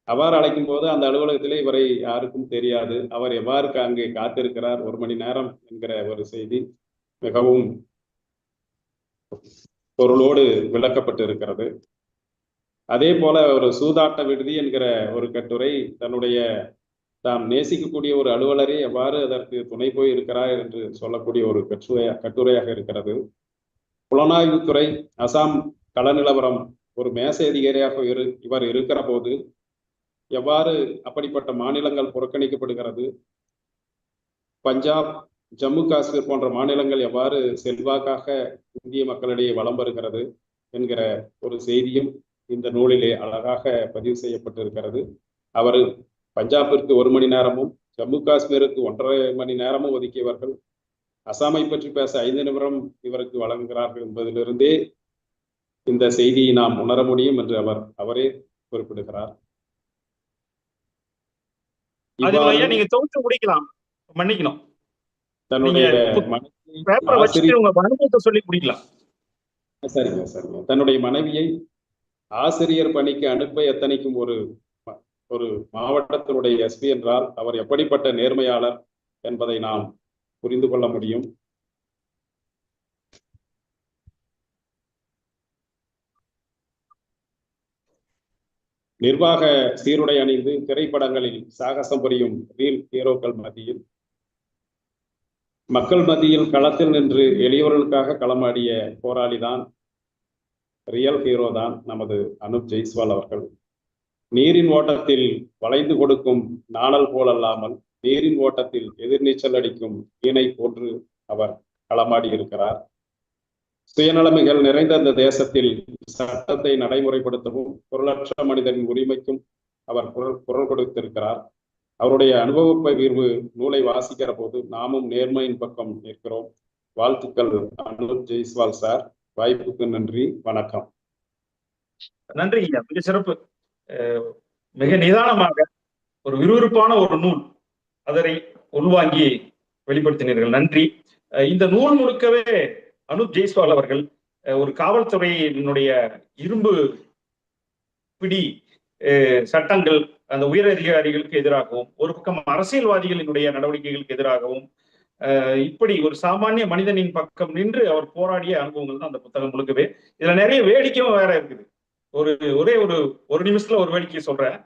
அவ்வாறு அழைக்கும் போது அந்த அலுவலகத்திலே இவரை யாருக்கும் தெரியாது. அவர் எவ்வாறு அங்கே காத்திருக்கிறார் 1 மணி நேரம் என்கிற ஒரு செய்தி மிகவும் பொருளோடு விளக்கப்பட்டு இருக்கிறது. அதே போல ஒரு சூதாட்ட விடுதி என்கிற ஒரு கட்டுரை தாம் நேசிக்கக்கூடிய ஒரு அலுவலரே எவ்வாறு அதற்கு துணை போய் இருக்கிறார் என்று சொல்லக்கூடிய ஒரு கட்டுரையாக இருக்கிறது. புலனாய்வுத்துறை அசாம் கள நிலவரம் ஒரு மேசை அதிகாரியாக இவர் இருக்கிற போது எவ்வாறு அப்படிப்பட்ட மாநிலங்கள் புறக்கணிக்கப்படுகிறது, பஞ்சாப் ஜம்மு காஷ்மீர் போன்ற மாநிலங்கள் எவ்வாறு செல்வாக்காக இந்திய மக்களிடையே வலம் வருகிறது என்கிற ஒரு செய்தியும் இந்த நூலிலே அழகாக பதிவு செய்யப்பட்டிருக்கிறது. அவர் பஞ்சாபிற்கு 1 மணி நேரமும் ஜம்மு காஷ்மீருக்கு 1.5 மணி நேரமும் ஒதுக்கியவர்கள் அசாமை பற்றி பேச 5 நிமிடம் இவருக்கு வழங்குகிறார்கள் என்பதிலிருந்தே இந்த செய்தியை நாம் உணர முடியும் என்று அவரே குறிப்பிடுகிறார். நீங்க தொகுத்து முடிக்கலாம், மன்னிக்கணும். தன்னுடைய சொல்லி முடிக்கலாம். சரிங்க. தன்னுடைய மனைவியை ஆசிரியர் பணிக்கு அனுப்ப எத்தனைக்கும் ஒரு மாவட்டத்தினுடைய எஸ்பி என்றால் அவர் எப்படிப்பட்ட நேர்மையாளர் என்பதை நாம் புரிந்து கொள்ள முடியும். நிர்வாக சீருடை அணிந்து திரைப்படங்களில் சாகசம் புரியும் ரீல் ஹீரோக்கள் மத்தியில், மக்கள் மத்தியில் களத்தில் நின்று எளியவர்களுக்காக களமாடிய போராளிதான், ரியல் ஹீரோ தான் நமது அனுப் ஜெய்ஸ்வால் அவர்கள். நீரின் ஓட்டத்தில் வளைந்து கொடுக்கும் நாணல் போலல்லாமல் நீரின் ஓட்டத்தில் எதிர்நீச்சல் அடிக்கும் மீனை போன்று அவர் களமாடி இருக்கிறார். சுயநலமைகள் நிறைந்த அந்த தேசத்தில் சட்டத்தை நடைமுறைப்படுத்தவும் பொருளற்ற மனிதனின் உரிமைக்கும் அவர் குரல் கொடுத்திருக்கிறார். அவருடைய அனுபவ பகிர்வு நூலை வாசிக்கிற போது நாமும் நேர்மையின் பக்கம் நிற்கிறோம். வாழ்த்துக்கள் அனுப் ஜெய்ஸ்வால் சார். வாய்ப்புக்கு நன்றி, வணக்கம். நன்றி ஐயா, மிக சிறப்பு. மிக நிதானமாக ஒரு விறுவிறுப்பான ஒரு நூல், அதனை உள்வாங்கி வெளிப்படுத்தினீர்கள், நன்றி. இந்த நூல் முழுக்கவே அனுப் ஜெய்ஸ்வால் அவர்கள் ஒரு காவல்துறையினுடைய இரும்பு பிடி சட்டங்கள், அந்த உயர் அதிகாரிகளுக்கு எதிராகவும், ஒரு பக்கம் அரசியல்வாதிகளினுடைய நடவடிக்கைகளுக்கு எதிராகவும், இப்படி ஒரு சாமானிய மனிதனின் பக்கம் நின்று அவர் போராடிய அனுபவங்கள் தான் அந்த புத்தகம் முழுக்கவே. இதுல நிறைய வேடிக்கையும் வேற இருக்குது. ஒரே ஒரு நிமிஷத்துல ஒரு வேடிக்கை சொல்றேன்.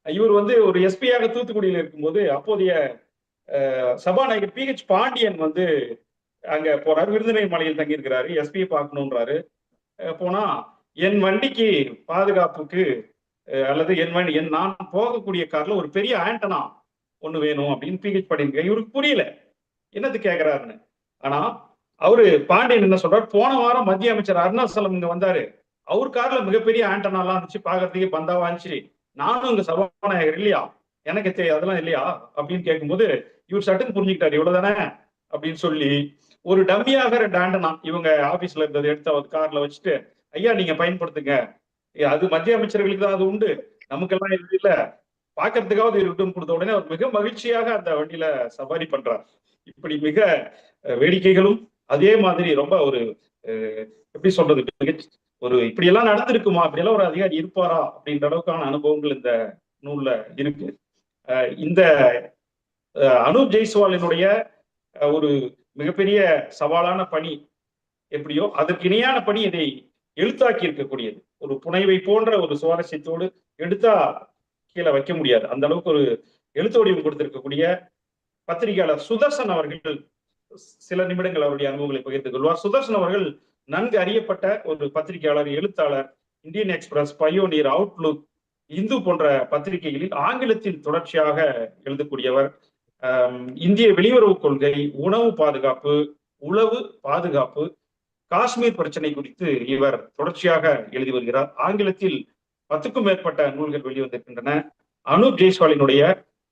இவர் ஒரு எஸ்பியாக தூத்துக்குடியில் இருக்கும்போது அப்போதைய சபாநாயகர் PH பாண்டியன் அங்க போறாரு, விருதுநகர் மலையில் தங்கி இருக்கிறாரு, எஸ்பியை பார்க்கணுன்றாரு. போனா என் வண்டிக்கு பாதுகாப்புக்கு அல்லது நான் போகக்கூடிய கார்ல ஒரு பெரிய ஆண்டனா ஒண்ணு வேணும் அப்படின்னு PH பாண்டியன். இவருக்கு புரியல என்னது கேட்கிறாருன்னு. ஆனா அவரு பாண்டியன் என்ன சொல்றாரு, போன வாரம் மத்திய அமைச்சர் அருணாச்சலம் இங்க வந்தாரு, அவர் கார்ல மிகப்பெரிய ஆண்டனா எல்லாம் இருந்துச்சு, பாக்குறதுக்கு பந்தாவா இருந்துச்சு, நானும் இங்க சபாநாயகர் இல்லையா, எனக்கு அதெல்லாம் இல்லையா அப்படின்னு கேட்கும்போது இவர் சட்டுன்னு புரிஞ்சுக்கிட்டாரு, இவ்வளவுதானே அப்படின்னு சொல்லி ஒரு டம்மியாக 2 ஆண்டனா இவங்க ஆபீஸ்ல இருந்தது எடுத்து அவர் கார்ல வச்சுட்டு, ஐயா நீங்க பயன்படுத்துங்க, அது மத்திய அமைச்சர்களுக்கு தான் அது உண்டு, நமக்கெல்லாம் இது இல்ல, பாக்குறதுக்காவது இருக்கட்டும் கொடுத்த உடனே அவர் மிக மகிழ்ச்சியாக அந்த வண்டியில சவாரி பண்றார். இப்படி மிக வேடிக்கைகளும் அதே மாதிரி ரொம்ப ஒரு எப்படி சொல்றது, இப்படி எல்லாம் நடந்திருக்குமா, இப்படி எல்லாம் ஒரு அதிகாரி இருப்பாரா அப்படின்ற அளவுக்கான அனுபவங்கள் இந்த நூல்ல இருக்கு. இந்த அனுப் ஜெய்ஸ்வாலினுடைய ஒரு மிகப்பெரிய சவாலான பணி எப்படியோ அதற்கு இணையான பணி இதை எழுத்தாக்கி இருக்கக்கூடியது. ஒரு புனைவை போன்ற ஒரு சுவாரஸ்யத்தோடு எடுத்தா கீழே வைக்க முடியாது, அந்த அளவுக்கு ஒரு எழுத்து வடிவம் கொடுத்திருக்கக்கூடிய பத்திரிகையாளர் சுதர்சன் அவர்கள் சில நிமிடங்கள் அவருடைய அனுபவங்களை பகிர்ந்து கொள்வார். சுதர்சன் அவர்கள் நன்கு அறியப்பட்ட ஒரு பத்திரிகையாளர், எழுத்தாளர். Indian express, pioneer, Outlook, Hindu போன்ற பத்திரிகைகளில் ஆங்கிலத்தில் தொடர்ச்சியாக எழுதக்கூடியவர். இந்திய வெளியுறவு கொள்கை, உணவு பாதுகாப்பு, உளவு பாதுகாப்பு, காஷ்மீர் பிரச்சனை குறித்து இவர் தொடர்ச்சியாக எழுதி வருகிறார். ஆங்கிலத்தில் 10க்கும் மேற்பட்ட நூல்கள் வெளிவந்திருக்கின்றன. அனுப் ஜெய்ஸ்வாலினுடைய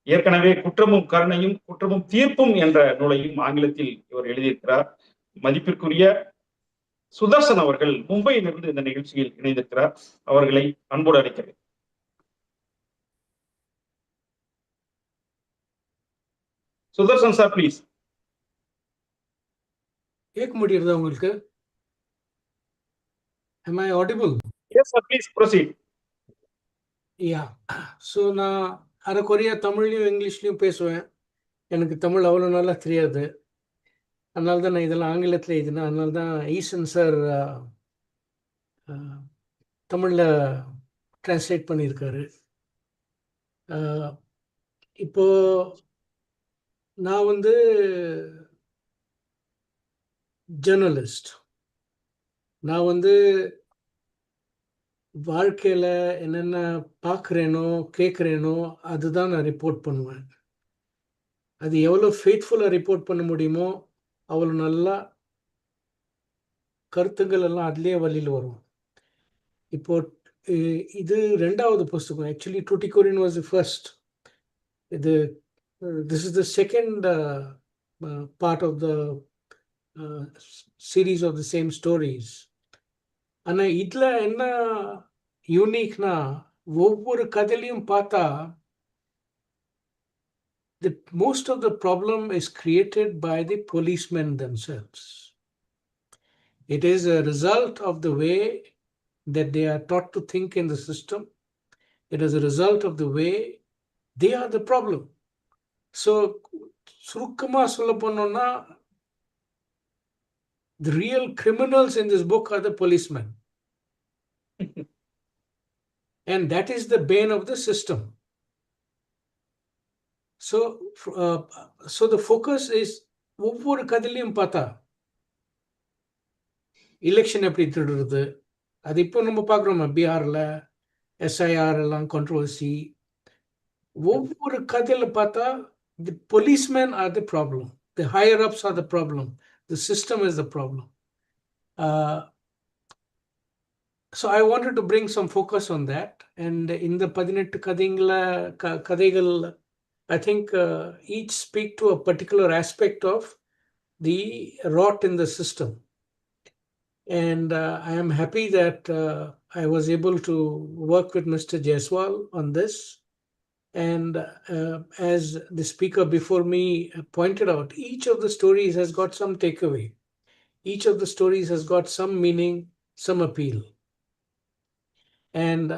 ஏற்கனவே குற்றமும் கருணையும் குற்றமும் தீர்ப்பும் என்ற நூலையும் ஆங்கிலத்தில் இவர் எழுதியிருக்கிறார். மதிப்பிற்குரிய சுதர்சன் அவர்கள் மும்பையிலிருந்து இந்த நிகழ்ச்சியில் இணைந்திருக்கிறார். அவர்களை அன்போடு அழைக்கிறேன். Sudarshan sir, please. கேட்க முடியுதா உங்களுக்கு? Am I audible? Yes sir, please proceed. Yeah. So நான் அரைக்குறைய தமிழ்லையும் இங்கிலீஷ்லையும் பேசுவேன். எனக்கு தமிழ் அவ்வளோ நல்லா தெரியாது, அதனால தான் நான் இதெல்லாம் ஆங்கிலத்தில் எழுதினேன். அதனால தான் ஈசன் சார் தமிழில் டிரான்ஸ்லேட் பண்ணியிருக்காரு. இப்போ நான் ஜேர்னலிஸ்ட். நான் வாழ்க்கையில் என்னென்ன பார்க்குறேனோ கேட்குறேனோ அதுதான் நான் ரிப்போர்ட் பண்ணுவேன். அது எவ்வளோ ஃபெய்த்ஃபுல்லாக ரிப்போர்ட் பண்ண முடியுமோ அவ்வளோ நல்லா கருத்துங்கள் எல்லாம் அதுலேயே வழியில் வரும். இப்போ இது ரெண்டாவது புஸ்தகம். Actually Tuticorin was the first. இது this is the second part of the series of the same stories. ஆனால் இதில் என்ன யூனிக்னா, ஒவ்வொரு கதையிலையும் பார்த்தா most of the problem is created by the policemen themselves. It is a result of the way that they are taught to think in the system. It is a result of the way they are the problem. So, சுருக்கமா சொல்ல போனோம்னா, the real criminals in this book are the policemen. And that is the bane of the system. So the focus is ஒவ்வொரு கதையிலையும் பார்த்தா election எப்படி திருடுறது, அது இப்போ நம்ம பார்க்குறோமா பீகாரில் எஸ்ஐஆர் எல்லாம் கான்ட்ரவர்சி. ஒவ்வொரு கதையில் பார்த்தா தி policemen are the problem, the higher ups are the problem, the system is the problem. So I wanted to bring some focus on that. And இந்த 18 கதைகள் I think each speak to a particular aspect of the rot in the system. And I am happy that I was able to work with Mr. Jaiswal on this. And as the speaker before me pointed out, each of the stories has got some takeaway. Each of the stories has got some meaning, some appeal. And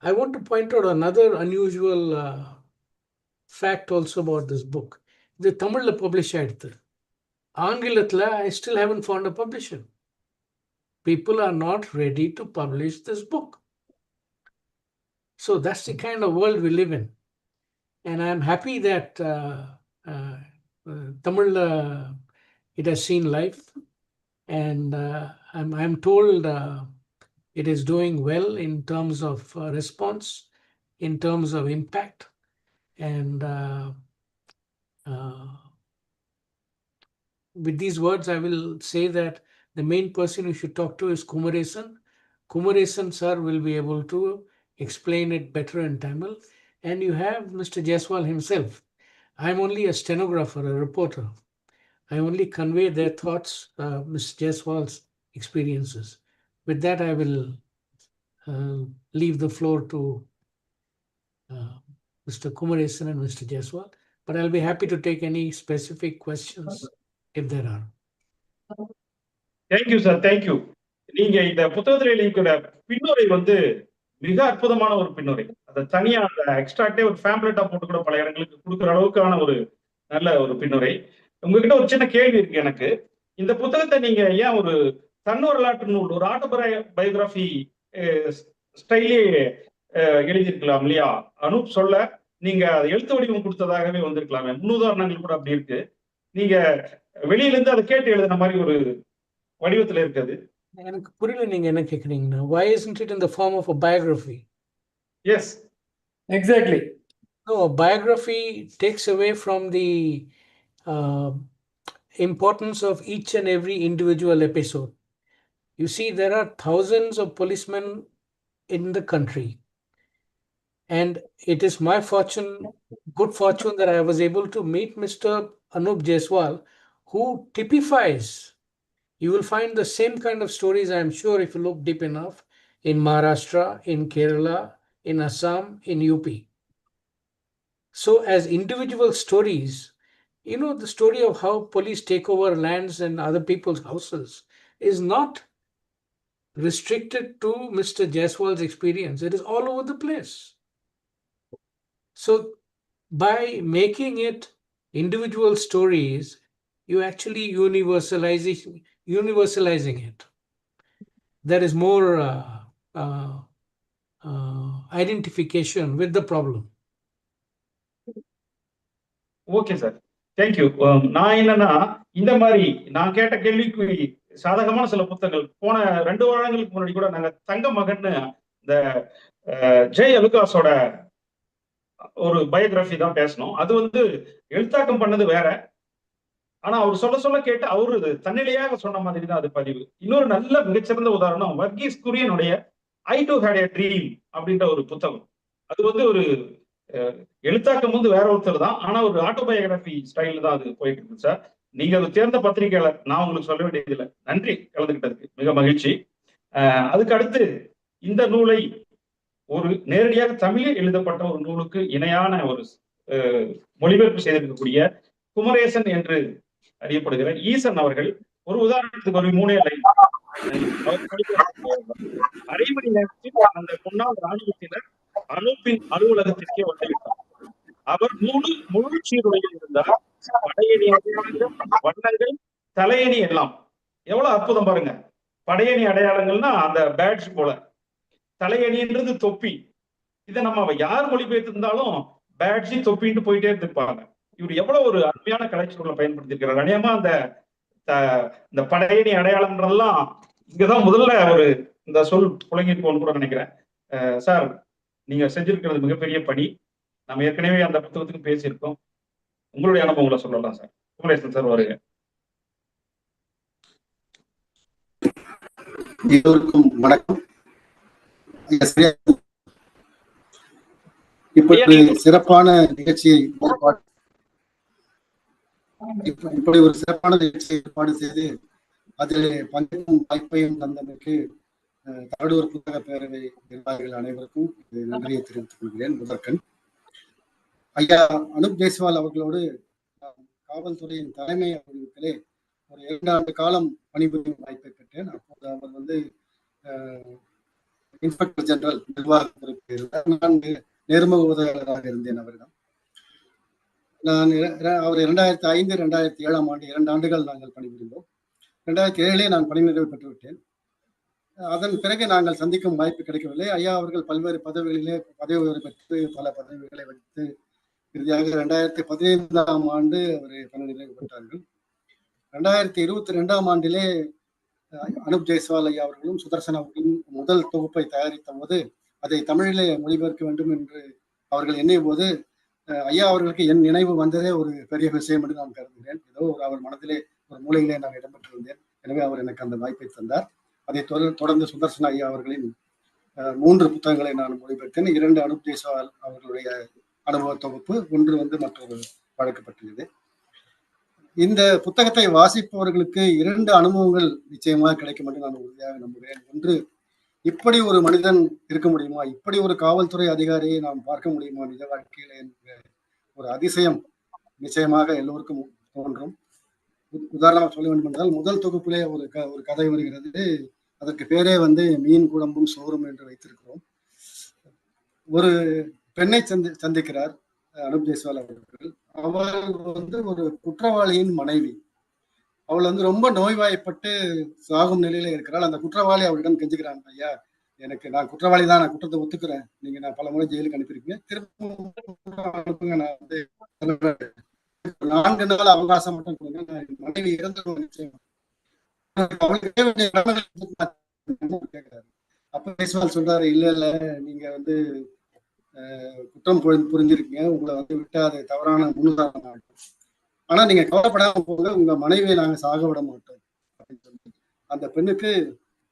I want to point out another unusual fact also about this book. The Tamil published ஆயிடுது. ஆங்கிலத்தில் I still haven't found a publisher. People are not ready to publish this book. So that's the kind of world we live in. And I'm happy that Tamil, it has seen life. And I'm told it is doing well in terms of response, in terms of impact. And with these words, I will say that the main person you should talk to is Kumaresan. Kumaresan sir will be able to explain it better in Tamil. And you have Mr. Jaiswal himself. I'm only a stenographer, a reporter. I only convey their thoughts, Mr. Jaiswal's experiences. With that, I will leave the floor to Mr. Kumaresan and Mr. Jaiswal. But I'll be happy to take any specific questions if there are. Thank you sir, thank you. நீங்க இந்த புத்தகத்தில் எழுதிக்கிற பின்னுரை மிக அற்புதமான ஒரு பின்னுரை. அதை தனியா அந்த எக்ஸ்ட்ராக்டே ஒரு ஃபேம்லெட்டா போட்டு கூட பல இடங்களுக்கு கொடுக்குற அளவுக்கான ஒரு நல்ல ஒரு பின்னுரை. உங்ககிட்ட ஒரு சின்ன கேள்வி இருக்கு எனக்கு. இந்த புத்தகத்தை நீங்க ஏன் ஒரு தன்னொருளாற்று நூல், ஒரு ஆட்டோபயோகிராஃபி ஸ்டைலே எழுதியிருக்கலாம் இல்லையா? அனூப் சொல்ல நீங்க எழுத்து வடிவம் கொடுத்ததாகவே வந்திருக்கலாமே. முன்னுதாரணங்கள் கூட அப்படி இருக்கு. நீங்க வெளியில இருந்து அதை கேட்டு எழுதின மாதிரி ஒரு வடிவத்துல இருக்குது. எனக்கு புரியல நீங்க என்ன கேக்குறீங்கன்னா, why isn't it in the form of a biography? Yes, exactly. No, a biography takes away from the importance of each and every individual episode. You see, there are thousands of policemen in the country, and it is my fortune, good fortune, that I was able to meet Mr. Anup Jaiswal, who typifies. You will find the same kind of stories, I am sure, if you look deep enough, in Maharashtra, in Kerala, in Assam, in UP. So as individual stories, you know, the story of how police take over lands and other people's houses is not restricted to Mr. Jaiswal's experience. It is all over the place. So by making it individual stories, you actually universalizing it. There is more identification with the problem. Okay sir, thank you. நான் என்னன்னா, இந்த மாதிரி நான் கேட்ட கேள்விக்கு சாதகமான சில புத்தகங்கள் போன 2 வருடங்களுக்கு முன்னாடி கூட நாங்க தங்க மகன் இந்த ஜெய் அலுகாஸோட ஒரு பயோகிராஃபி தான் பேசணும். அது வந்து எழுத்தாக்கம் பண்ணது வேற. ஆனா அவர் சொல்ல சொல்ல கேட்டு அவரு தன்னிலையாக சொன்ன மாதிரி தான் அது பதிவு. இன்னொரு நல்ல மிகச்சிறந்த உதாரணம் வர்கீஸ் குரியனுடைய ஐ டு ஹேட் எ ட்ரீம் அப்படின்ற ஒரு புத்தகம். அது வந்து ஒரு எழுத்தாக்கம் வந்து வேற ஒருத்தர் தான். ஆனா ஒரு ஆட்டோபயோகிராபி ஸ்டைல் தான் அது போயிட்டு இருக்கு சார். நீங்க அது தேர்ந்த பத்திரிகையாளர், நான் உங்களுக்கு சொல்ல வேண்டியதில்லை. நன்றி கலந்துகிட்டதுக்கு, மிக மகிழ்ச்சி. அதுக்கு அடுத்து இந்த நூலை ஒரு நேரடியாக தமிழில் எழுதப்பட்ட ஒரு நூலுக்கு இணையான ஒரு மொழிபெயர்ப்பு செய்திருக்கக்கூடிய குமரேசன் என்று அறியப்படுகிற ஈசன் அவர்கள் ஒரு உதாரணத்துக்கு ஒரு 3 லைன் அரை மணி நேரத்தில் அந்த முன்னாள் ராணுவத்தினர் அனுப்பின் அலுவலகத்திற்கே வந்துவிட்டார். அவர் முழு சீருடையில் இருந்தார். படையணி அடையாளங்கள், வண்ணங்கள், தலையணி எல்லாம். எவ்வளவு அற்புதம் பாருங்க. படையணி அடையாளங்கள்னா அந்த பேட்ஜ் போல, தலையணின்றது தொப்பி. இதை நம்ம யார் மொழிபெயர்த்திருந்தாலும் பேட்ஜி தொப்பின்ட்டு போயிட்டே இருந்திருப்பாங்க. இவர் எவ்வளவு ஒரு அருமையான கலைச்சொல்லை பயன்படுத்தியிருக்கிறார். அநேகமா இந்த படையணி அடையாளம்ன்றதெல்லாம் இங்கதான் முதல்ல ஒரு இந்த சொல் புழங்கிருக்கோன்னு கூட நினைக்கிறேன். சார், நீங்க செஞ்சிருக்கிறது மிகப்பெரிய பணி. நம்ம ஏற்கனவே அந்த புத்தகத்துக்கு பேசியிருக்கோம். உங்களுடைய அனுபவங்களை சொல்லலாம் சார். குமரேசன் சார் வருங்க. எல்லோருக்கும் வணக்கம். இப்படி சிறப்பான நிகழ்ச்சியை ஏற்பாடு செய்து அதில் பங்கேற்கும் வாய்ப்பையும் தந்தமைக்கு தகடூர் புத்தக பேரவை நிர்வாகிகள் அனைவருக்கும் நன்றியை தெரிவித்துக் கொள்கிறேன். முதற்கண் ஐயா அனுப் ஜெய்ஸ்வால் அவர்களோடு காவல்துறையின் தலைமை அலுவலகத்திலே ஒரு 2 ஆண்டு காலம் பணிபுரியும் வாய்ப்பை பெற்றேன். அப்போது அவர் வந்து இன்ஸ்பெக்டர் ஜெனரல் நிர்வாக பொறுப்பில் இருந்தார். நான் நேர்முக உதவியாளராக இருந்தேன் அவரிடம். அவர் 2005, 2007 ஆண்டு 2 ஆண்டுகள் நாங்கள் பணிபுரிந்தோம். 2007 நான் பணி நிறைவு பெற்றுவிட்டேன். அதன் பிறகு நாங்கள் சந்திக்கும் வாய்ப்பு கிடைக்கவில்லை. ஐயா அவர்கள் பல்வேறு பதவிகளிலே பதவி உயர்வு பெற்று பல பதவிகளை வைத்து இறுதியாக 2015 ஆண்டு அவர் பணி நிறைவு பெற்றார்கள். 2022 ஆண்டிலே அனுப் ஜெய்ஸ்வால் ஐயா அவர்களும் சுதர்சன் அவர்களும் முதல் தொகுப்பை தயாரித்த போது அதை தமிழிலே மொழிபெயர்க்க வேண்டும் என்று அவர்கள் எண்ணிய போது ஐயா அவர்களுக்கு என் நினைவு வந்ததே ஒரு பெரிய விஷயம் என்று நான் கருதுகிறேன். ஏதோ அவர் மனதிலே ஒரு மூலையிலே நான் இடம்பெற்றிருந்தேன். எனவே அவர் எனக்கு அந்த வாய்ப்பை தந்தார். அதை தொடர்ந்து சுதர்சன் ஐயா அவர்களின் 3 புத்தகங்களை நான் மொழிபெயர்த்தேன். 2 அனுப் ஜெய்ஸ்வால் அவர்களுடைய அனுபவ தொகுப்பு, 1 வந்து மற்றொரு வழக்கு பற்றியது. இந்த புத்தகத்தை வாசிப்பவர்களுக்கு 2 அனுபவங்கள் நிச்சயமாக கிடைக்கும் என்று நான் உறுதியாக நம்புகிறேன். ஒன்று, இப்படி ஒரு மனிதன் இருக்க முடியுமா, இப்படி ஒரு காவல்துறை அதிகாரியை நாம் பார்க்க முடியுமா நிஜ வாழ்க்கையில என்ற ஒரு அதிசயம் நிச்சயமாக எல்லோருக்கும் தோன்றும். உதாரணமாக சொல்ல வேண்டும் என்றால், முதல் தொகுப்பிலே ஒரு கதை வருகிறது. அதற்கு பேரே வந்து மீன் குழம்பும் சோறும் என்று வைத்திருக்கிறோம். ஒரு பெண்ணை சந்திக்கிறார் அனுப் ஜெய்ஸ்வால் அவர்கள். அவள் வந்து ஒரு குற்றவாளியின் மனைவி. அவள் வந்து ரொம்ப நோய்வாய்ப்பட்டு சாகும் நிலையில இருக்கிறாள். அந்த குற்றவாளி அவளிடம் கெஞ்சுக்கிறான், ஐயா நான் குற்றவாளி தான், நான் குற்றத்தை ஒத்துக்கிறேன், நீங்க நான் பல முறை ஜெயிலுக்கு அனுப்பியிருக்கீங்க, திரும்ப அனுப்புங்க, நான் வந்து 4 நாள் அவகாசம் மட்டும் கொடுங்க, நான் மனைவி இறந்துடும் நிச்சயம். அவளுக்கு கேட்கிறாரு. அப்ப ஜெய்ஸ்வால் சொல்றாரு, இல்ல நீங்க வந்து குற்றம் புரிஞ்சிருக்கீங்க, உங்களை வந்து விட்டா அது தவறான முன்னுதாரணம் ஆகும். ஆனா நீங்க கவலைப்படாம போங்க, உங்க மனைவியை நாங்க சாக விட மாட்டோம் அப்படின்னு சொல்லி அந்த பெண்ணுக்கு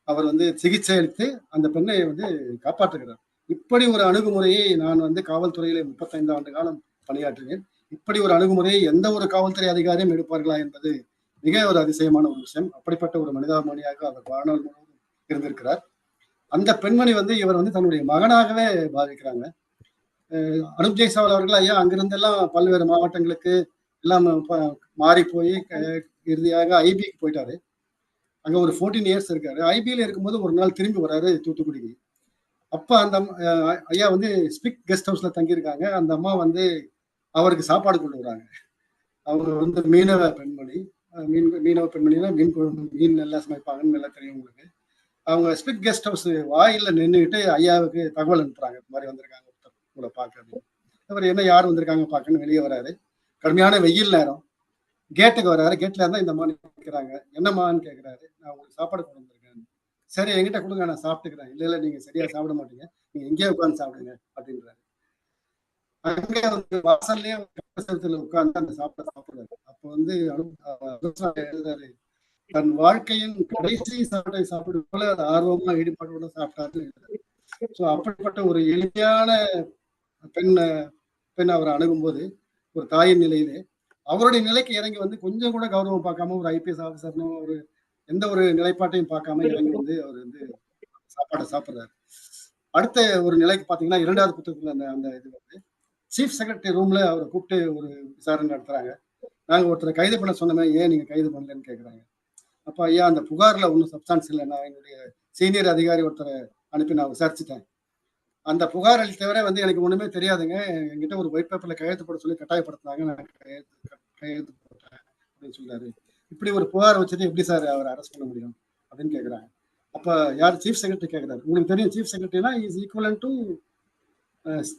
அவர் வந்து சிகிச்சை அளித்து அந்த பெண்ணை வந்து காப்பாற்றுகிறார். இப்படி ஒரு அணுகுமுறையை நான் வந்து காவல்துறையிலே 35 ஆண்டு காலம் பணியாற்றுவேன். இப்படி ஒரு அணுகுமுறையை எந்த ஒரு காவல்துறை அதிகாரியும் எடுப்பார்களா என்பது மிக ஒரு அதிசயமான ஒரு விஷயம். அப்படிப்பட்ட ஒரு மனிதாபிமானியாக அவர் வாழ்நாள் முழுவதும் இருந்திருக்கிறார். அந்த பெண்மணி வந்து இவர் வந்து தன்னுடைய மகனாகவே பாவிக்கிறாங்க. அனுப் ஜெய்ஸ்வால் அவர்கள் ஐயா அங்கிருந்தெல்லாம் பல்வேறு மாவட்டங்களுக்கு எல்லாம் மாறி போய் இறுதியாக ஐபிக்கு போயிட்டாரு. அங்க ஒரு 14 இயர்ஸ் இருக்காரு. ஐபியில இருக்கும்போது ஒரு நாள் திரும்பி வராரு தூத்துக்குடிக்கு. அப்ப அந்த ஐயா வந்து ஸ்பிக் கெஸ்ட் ஹவுஸ்ல தங்கியிருக்காங்க. அந்த அம்மா வந்து அவருக்கு சாப்பாடு கொண்டு வராங்க. அவங்க வந்து மீனவ பெண்மணி. மீனவ பெண்மணினா மீன் நல்லா சமைப்பாங்கன்னு நல்லா தெரியும் உங்களுக்கு. அவங்க ஸ்பிக் கெஸ்ட் ஹவுஸ் வாயில நின்றுட்டு ஐயாவுக்கு தகவல் அனுப்புறாங்க, இந்த மாதிரி வந்திருக்காங்க உங்களை பார்க்க அப்படின்னு. அவர் என்ன யார் வந்திருக்காங்க பார்க்கன்னு வெளியே வராரு. கடுமையான வெயில் நேரம். கேட்டுக்கு வர்றாரு. கேட்ல இருந்தா இந்த மாதிரி கேட்கிறாங்க, என்னம்மான்னு கேட்கிறாரு. நான் உங்களுக்கு சாப்பாடு கொண்டு வந்திருக்கேன். சரி என்கிட்ட கொடுங்க, நான் சாப்பிட்டுக்கிறேன். இல்ல நீங்க சரியா சாப்பிட மாட்டீங்க, நீங்க எங்கேயே உட்காந்து சாப்பிடுங்க அப்படின்றாரு. அங்கே வந்து வாசல்லையே உட்கார்ந்து அந்த சாப்பிடுறாரு. அப்போ வந்து எழுதுறாரு, தன் வாழ்க்கையின் கடைசி சாப்பிட்டை சாப்பிடும் போல ஆர்வமா ஈடுபாட்டோட சாப்பிட்டாரு. ஸோ அப்படிப்பட்ட ஒரு எளிமையான பெண் அவர் அணுகும்போது ஒரு தாயின் நிலையிலே அவருடைய நிலைக்கு இறங்கி வந்து கொஞ்சம் கூட கௌரவம் பார்க்காம ஒரு ஐபிஎஸ் ஆஃபீஸர்னோ ஒரு எந்த ஒரு நிலைப்பாட்டையும் பார்க்காம இறங்கி வந்து அவர் வந்து சாப்பாடை சாப்பிட்றாரு. அடுத்த ஒரு நிலைக்கு பார்த்தீங்கன்னா 2வது புத்தகத்துல அந்த இது வந்து சீஃப் செக்ரட்டரி ரூம்ல அவரை கூப்பிட்டு ஒரு விசாரணை நடத்துறாங்க. நாங்கள் ஒருத்தரை கைது பண்ண சொன்னோமே, ஏன் நீங்க கைது பண்ணலன்னு கேட்குறாங்க. அப்போ ஐயா அந்த புகார்ல ஒன்றும் சப்ஸ்டான்ஸ் இல்லை, நான் என்னுடைய சீனியர் அதிகாரி ஒருத்தரை அனுப்பி நான் விசாரிச்சுட்டேன், அந்த புகார் அளித்தவரை வந்து எனக்கு ஒண்ணுமே தெரியாதுங்க, என்கிட்ட ஒரு ஒயிட் பேப்பர்ல கையெழுத்து போட சொல்லி கட்டாயப்படுத்தினாங்க, நான் கையெழுத்து போட்டேன் அப்படின்னு சொல்றாரு. இப்படி ஒரு புகார் வச்சுட்டு எப்படி சார் அவரை அரெஸ்ட் பண்ண முடியும் அப்படின்னு கேட்குறாங்க. அப்ப யார் சீஃப் செக்ரட்டரி கேட்குறாரு. உங்களுக்கு தெரியும் சீஃப் செக்ரட்டரினா is equivalent to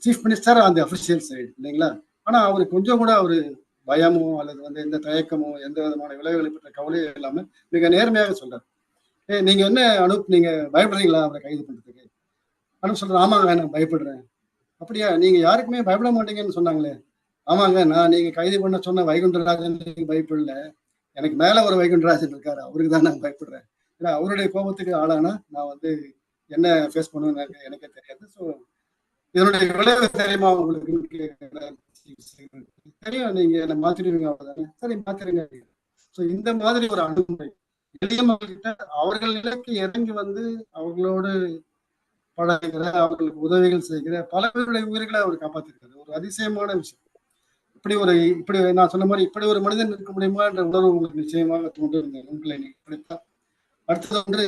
chief minister on the official side இல்லைங்களா. ஆனா அவருக்கு கொஞ்சம் கூட அவரு பயமோ அல்லது வந்து எந்த தயக்கமோ எந்த விதமான விளைவுகளை பற்ற கவலையோ இல்லாம மிக நேர்மையாக சொல்றாரு. நீங்க என்ன நீங்க பயப்படுறீங்களா அவரை கைது பண்றதுக்கு? அனுப்பு சொல்றேன், ஆமாங்க நான் பயப்படுறேன். அப்படியா, நீங்க யாருக்குமே பயப்பட மாட்டீங்கன்னு சொன்னாங்களே. ஆமாங்க, நான் நீங்க கைது பண்ண சொன்ன வைகுண்டராஜன் பயப்படல, எனக்கு மேல ஒரு வைகுண்டராஜன் இருக்காரு, அவருக்கு தான் நான் பயப்படுறேன். ஏன்னா அவருடைய கோபத்துக்கு ஆளானா நான் வந்து என்ன ஃபேஸ் பண்ணுவேன்னு எனக்கே தெரியாது. ஸோ இதனுடைய விளைவு தெரியுமா உங்களுக்கு? தெரியும், நீங்க என்ன மாத்திடுவீங்க அவ்வளவுதானே, சரி மாத்திருங்க. ஸோ இந்த மாதிரி ஒரு அணுகுமுறை எளிய மக்கள்கிட்ட அவர்கள் நிலைக்கு இறங்கி வந்து அவர்களோடு பழகிற, அவர்களுக்கு உதவிகள் செய்கிற பல பேருடைய உயிர்களை அவர் காப்பாத்திருக்காரு. ஒரு அதிசயமான விஷயம். இப்படி நான் சொன்ன மாதிரி இப்படி ஒரு மனிதன் இருக்க முடியுமா என்ற உணர்வு உங்களுக்கு நிச்சயமாக தோன்று இந்த நூல்களை நீங்க படித்தா. அடுத்தது வந்து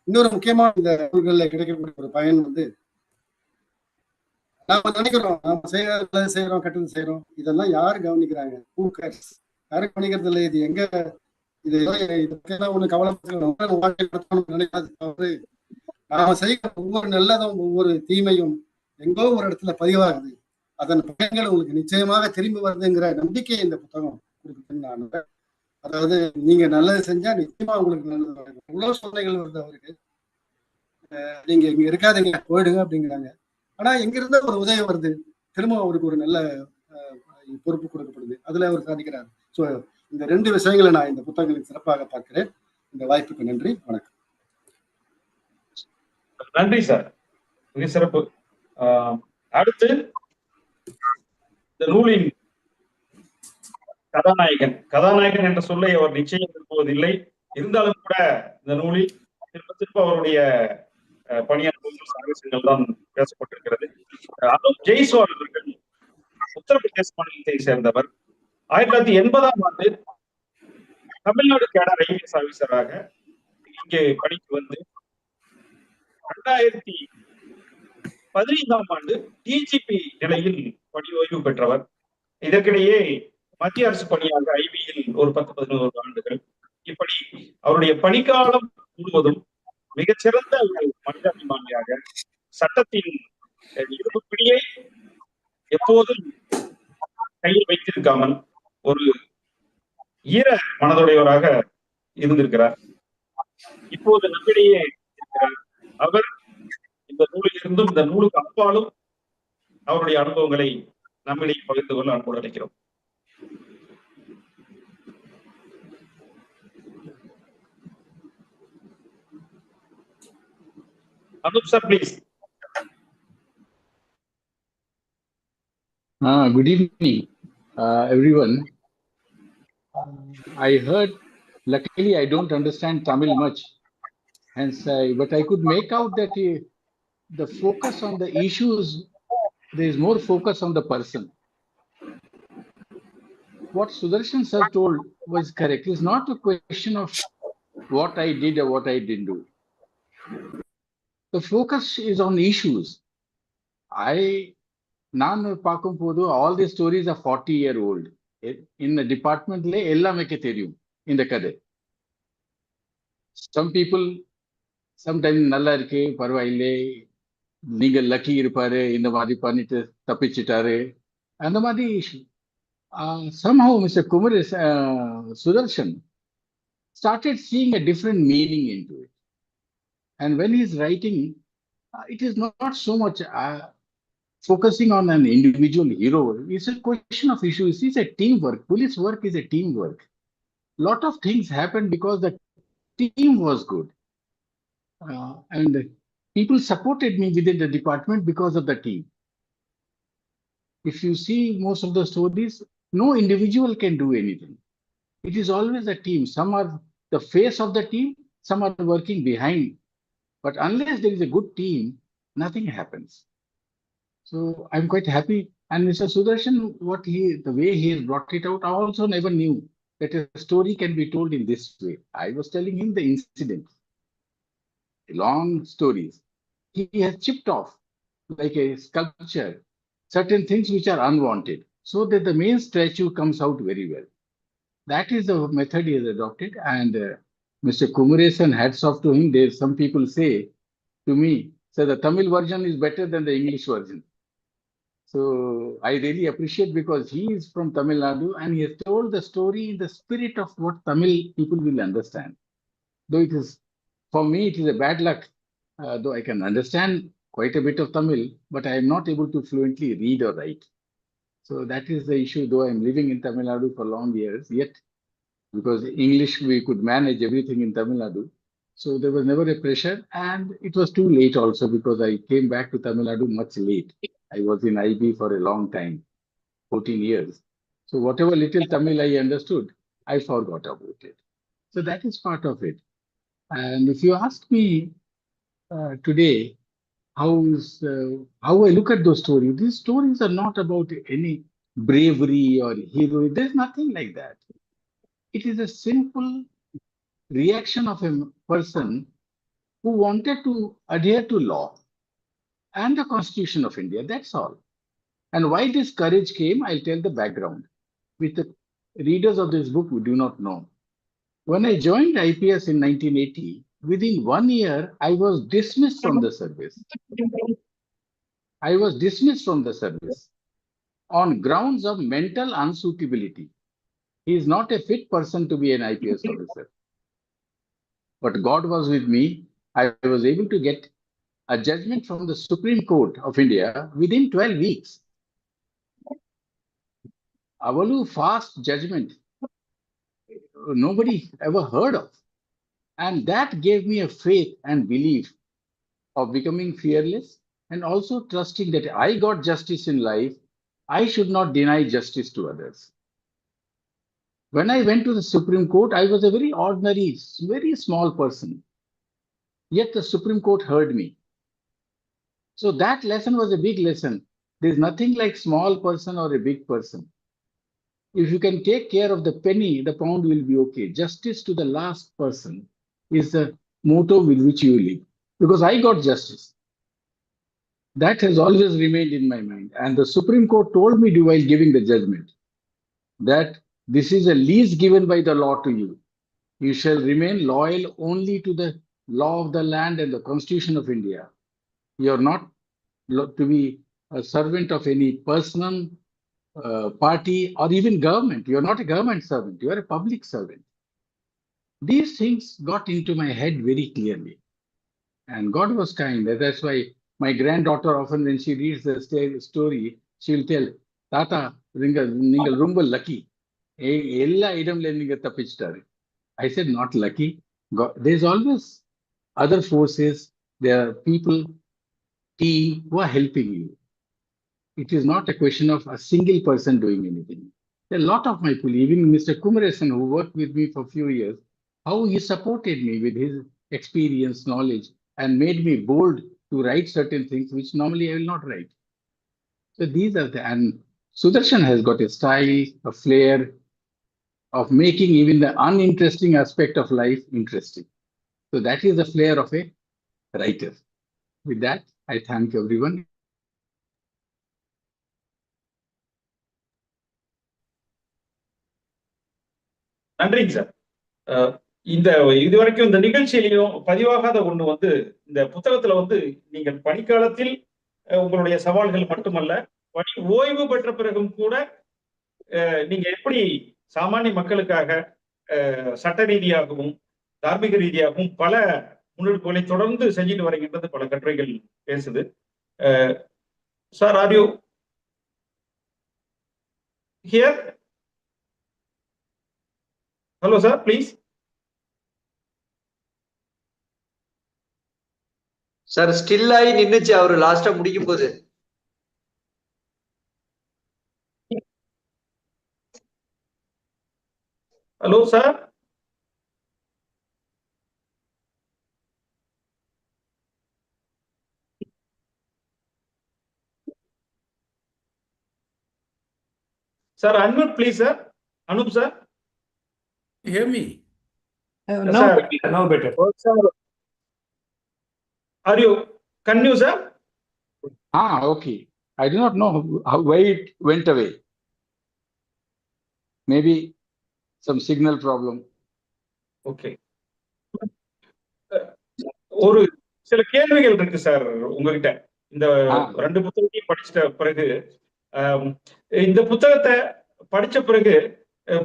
இன்னொரு முக்கியமான இந்த நூல்களில் கிடைக்கக்கூடிய ஒரு பயன் வந்து, நாம நினைக்கிறோம் நாம செய்யறோம் கெட்டது செய்யறோம், இதெல்லாம் யாரு கவனிக்கிறாங்க? யாரும் கவனிக்கிறது இல்லை. இது எங்க இது இதுக்கெல்லாம் ஒண்ணு கவலைப்பட்டு நினைக்காது தவறு. நாம செய்கிற ஒவ்வொரு நல்லதும் ஒவ்வொரு தீமையும் எங்கோ ஒரு இடத்துல பதிவாகுது, அதன் பயன்கள் உங்களுக்கு நிச்சயமாக திரும்பி வருதுங்கிற நம்பிக்கையை இந்த புத்தகம் கொடுக்குதுன்னு நான் நம்புறேன். அதாவது நீங்க நல்லது செஞ்சா நிச்சயமா உங்களுக்கு நல்லது வரும். இவ்வளவு சோதனைகள் வருது அவருக்கு, நீங்க இங்க இருக்காதீங்க போயிடுங்க அப்படிங்கிறாங்க. ஆனா எங்க இருந்தா ஒரு உதவி வருது, திரும்ப அவருக்கு ஒரு நல்ல பொறுப்பு கொடுக்கப்படுது, அதுல அவர் சாதிக்கிறார். ஸோ இந்த 2 விஷயங்களை நான் இந்த புத்தகங்களில் சிறப்பாக பார்க்கிறேன். இந்த வாய்ப்புக்கு நன்றி, வணக்கம். நன்றி சார், மிக சிறப்பு. அடுத்து இந்த நூலின் கதாநாயகன் என்ற சொல்லை அவர் நிச்சயம் விரும்புவதில்லை. இருந்தாலும் கூட இந்த நூலில் திரும்ப அவருடைய பணியாளர்கள் சாகசங்கள் தான் பேசப்பட்டிருக்கிறது. அனுப் ஜெய்ஸ்வால் அவர்கள் உத்தரப்பிரதேச மாநிலத்தை சேர்ந்தவர். 1980ஆம் ஆண்டு தமிழ்நாடு கேடர் ஐஏஎஸ் ஆபீசராக இங்கே பணிக்கு வந்து 2015ஆம் ஆண்டு டிஜிபி நிலையில் பணி ஓய்வு பெற்றவர். இதற்கிடையே மத்திய அரசு பணியாக ஐபியில் ஒரு 10-11 ஆண்டுகள். இப்படி அவருடைய பணிக்காலம் முழுவதும் மிகச்சிறந்த ஒரு மனிதாபிமானியாக, சட்டத்தின் இருப்புப்பிடியை எப்போதும் கையில் வைத்திருக்காமல் ஒரு ஈர மனதுடையவராக இருந்திருக்கிறார். இப்போது நம்மிடையே இருக்கிறார். அவர் இந்த நூலில் இருந்தும் இந்த நூலுக்கு அப்பாலும் அவருடைய அனுபவங்களை நம்மிடையே பகிர்ந்து கொள்ள அன்போடு அழைக்கிறோம். Anup sir, please. Good evening, everyone. I heard, luckily I don't understand Tamil much, hence, but I could make out that the focus on the issues, there is more focus on the person. What Sudarshan sir told was correct. It's not a question of what I did or what I didn't do. The focus is on issues. All the stories are 40-year-old. In the department, in the kade. Some people, sometimes nalla irke, parvaile, நீங்க lucky இருப்பாரு, இந்த மாதிரி பண்ணிட்டு தப்பிச்சிட்டாரு, அந்த மாதிரி issue. Somehow Mr. Kumar Sudarshan started seeing a different meaning into it. And when he's writing, it is not so much focusing on an individual hero. It's a question of issues. It's a teamwork. Police work is a teamwork. Lot of things happened because the team was good. And people supported me within the department because of the team. If you see most of the stories, no individual can do anything. It is always a team. Some are the face of the team, some are working behind. But unless there is a good team, nothing happens. So I'm quite happy. And Mr. Sudarshan, the way he has brought it out, I also never knew that a story can be told in this way. I was telling him the incident, long stories. He has chipped off like a sculpture certain things which are unwanted, so that the main statue comes out very well. That is the method he has adopted. And Mr. Kumaresan, hats off to him. There, some people say to me, so the Tamil version is better than the English version. So I really appreciate, because he is from Tamil Nadu and he has told the story in the spirit of what Tamil people will understand. Though it is, for me, it is a bad luck, though I can understand quite a bit of Tamil, but I am not able to fluently read or write. So that is the issue, though I'm living in Tamil Nadu for long years, yet because English, we could manage everything in Tamil Nadu. So there was never a pressure, and it was too late also, because I came back to Tamil Nadu much late. I was in IB for a long time, 14 years. So whatever little Tamil I understood, I forgot about it. So that is part of it. And if you ask me today, how I look at those stories, these stories are not about any bravery or heroism. There's nothing like that. It is a simple reaction of a person who wanted to adhere to law and the Constitution of India. That's all. And why this courage came, I'll tell the background, which the readers of this book do not know. When I joined IPS in 1980, within 1 year, I was dismissed from the service. I was dismissed from the service on grounds of mental unsuitability. He is not a fit person to be an IPS officer. But God was with me. I was able to get a judgment from the Supreme Court of India within 12 weeks. Avalu fast judgment, nobody ever heard of. And that gave me a faith and belief of becoming fearless, and also trusting that I got justice in life. I should not deny justice to others. When I went to the Supreme Court, I was a very ordinary, very small person. Yet the Supreme Court heard me. So that lesson was a big lesson. There's nothing like small person or a big person. If you can take care of the penny, the pound will be okay. Justice to the last person is the motto with which you live. Because I got justice. That has always remained in my mind. And the Supreme Court told me while giving the judgment that this is a lease given by the law to you. You shall remain loyal only to the law of the land and the Constitution of India. You are not to be a servant of any person, party, or even government. You are not a government servant. You are a public servant. These things got into my head very clearly. And God was kind. That's why my granddaughter, often when she reads the story, she will tell, Tata, ningal rumba lucky. I said, not lucky. God, there's always other forces. There are people, team who are helping you. It is not a question of a single person doing anything. There are a lot of my people, even Mr. Kumaresan, who worked with me for a few years, how he supported me with his experience, knowledge, and made me bold to write certain things which normally I will not write. So these are and Sudarshan has got a style, a flair of making even the uninteresting aspect of life interesting. So that is the flair of a writer. With that, I thank everyone. நன்றிங்க sir. இதுவரைக்கும் இந்த நிகழ்ச்சியிலையும் பதிவாகாத ஒண்ணு வந்து, இந்த புத்தகத்துல வந்து நீங்கள் பணிக்காலத்தில் உங்களுடைய சவால்கள் மட்டுமல்ல, பணி ஓய்வு பெற்ற பிறகும் கூட நீங்க எப்படி சாமானிய மக்களுக்காக சட்ட ரீதியாகவும் தார்மீக ரீதியாகவும் பல முன்னெடுப்புகளை தொடர்ந்து செஞ்சுட்டு வரீங்கன்றது பல கட்டுரைகள் பேசுது. Sir, are you here? Hello, sir, please. Sir still ஆகி நின்னுச்சு அவரு லாஸ்டா முடிக்கும் போது. Hello, sir. Sir, unmute please, sir. Anup, sir. You hear me? Now Sir. better, now better. Are you? Can you, sir? Okay. I do not know why it went away. Maybe some signal problem. Okay. ஒரு சில கேள்விகள் இருக்கு sir உங்ககிட்ட. இந்த 2 புத்தகத்தையும் படிச்சிட்ட பிறகு இந்த புத்தகத்தை படிச்ச பிறகு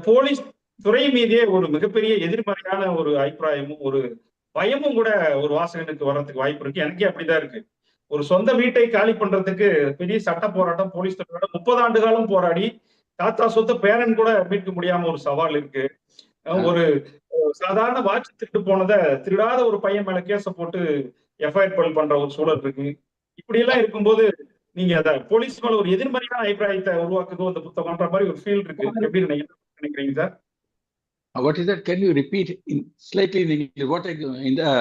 போலீஸ் துறை மீதே ஒரு மிகப்பெரிய எதிர்மறையான ஒரு அபிப்பிராயமும் ஒரு பயமும் கூட ஒரு வாசகனுக்கு வர்றதுக்கு வாய்ப்பு இருக்கு. எனக்கே அப்படிதான் இருக்கு. ஒரு சொந்த வீட்டை காலி பண்றதுக்கு பெரிய சட்ட போராட்டம் போலீஸ் துறையோட 30 ஆண்டு காலம் போராடி தாத்தா சொத்த பேரன் கூட மீட்க முடியாம ஒரு சவால் இருக்கு. ஒரு சாதாரண வாட்ச் திருட்டு போனதை திருடாத ஒரு பையன் மேல கேஸ போட்டு எஃப்ஐஆர் ஃபைல் பண்ற ஒரு சூழல் இருக்கு. இப்படி எல்லாம் இருக்கும்போது நீங்க அத போலீஸ் மேல ஒரு எதிர்மறையான அபிப்பிராயத்தை உருவாக்குதோ அந்த புத்தகம்ன்ற மாதிரி ஒரு ஃபீல் இருக்கு. எப்படி நினைக்கிறீங்க sir? What is that? Can you repeat slightly in English? What in the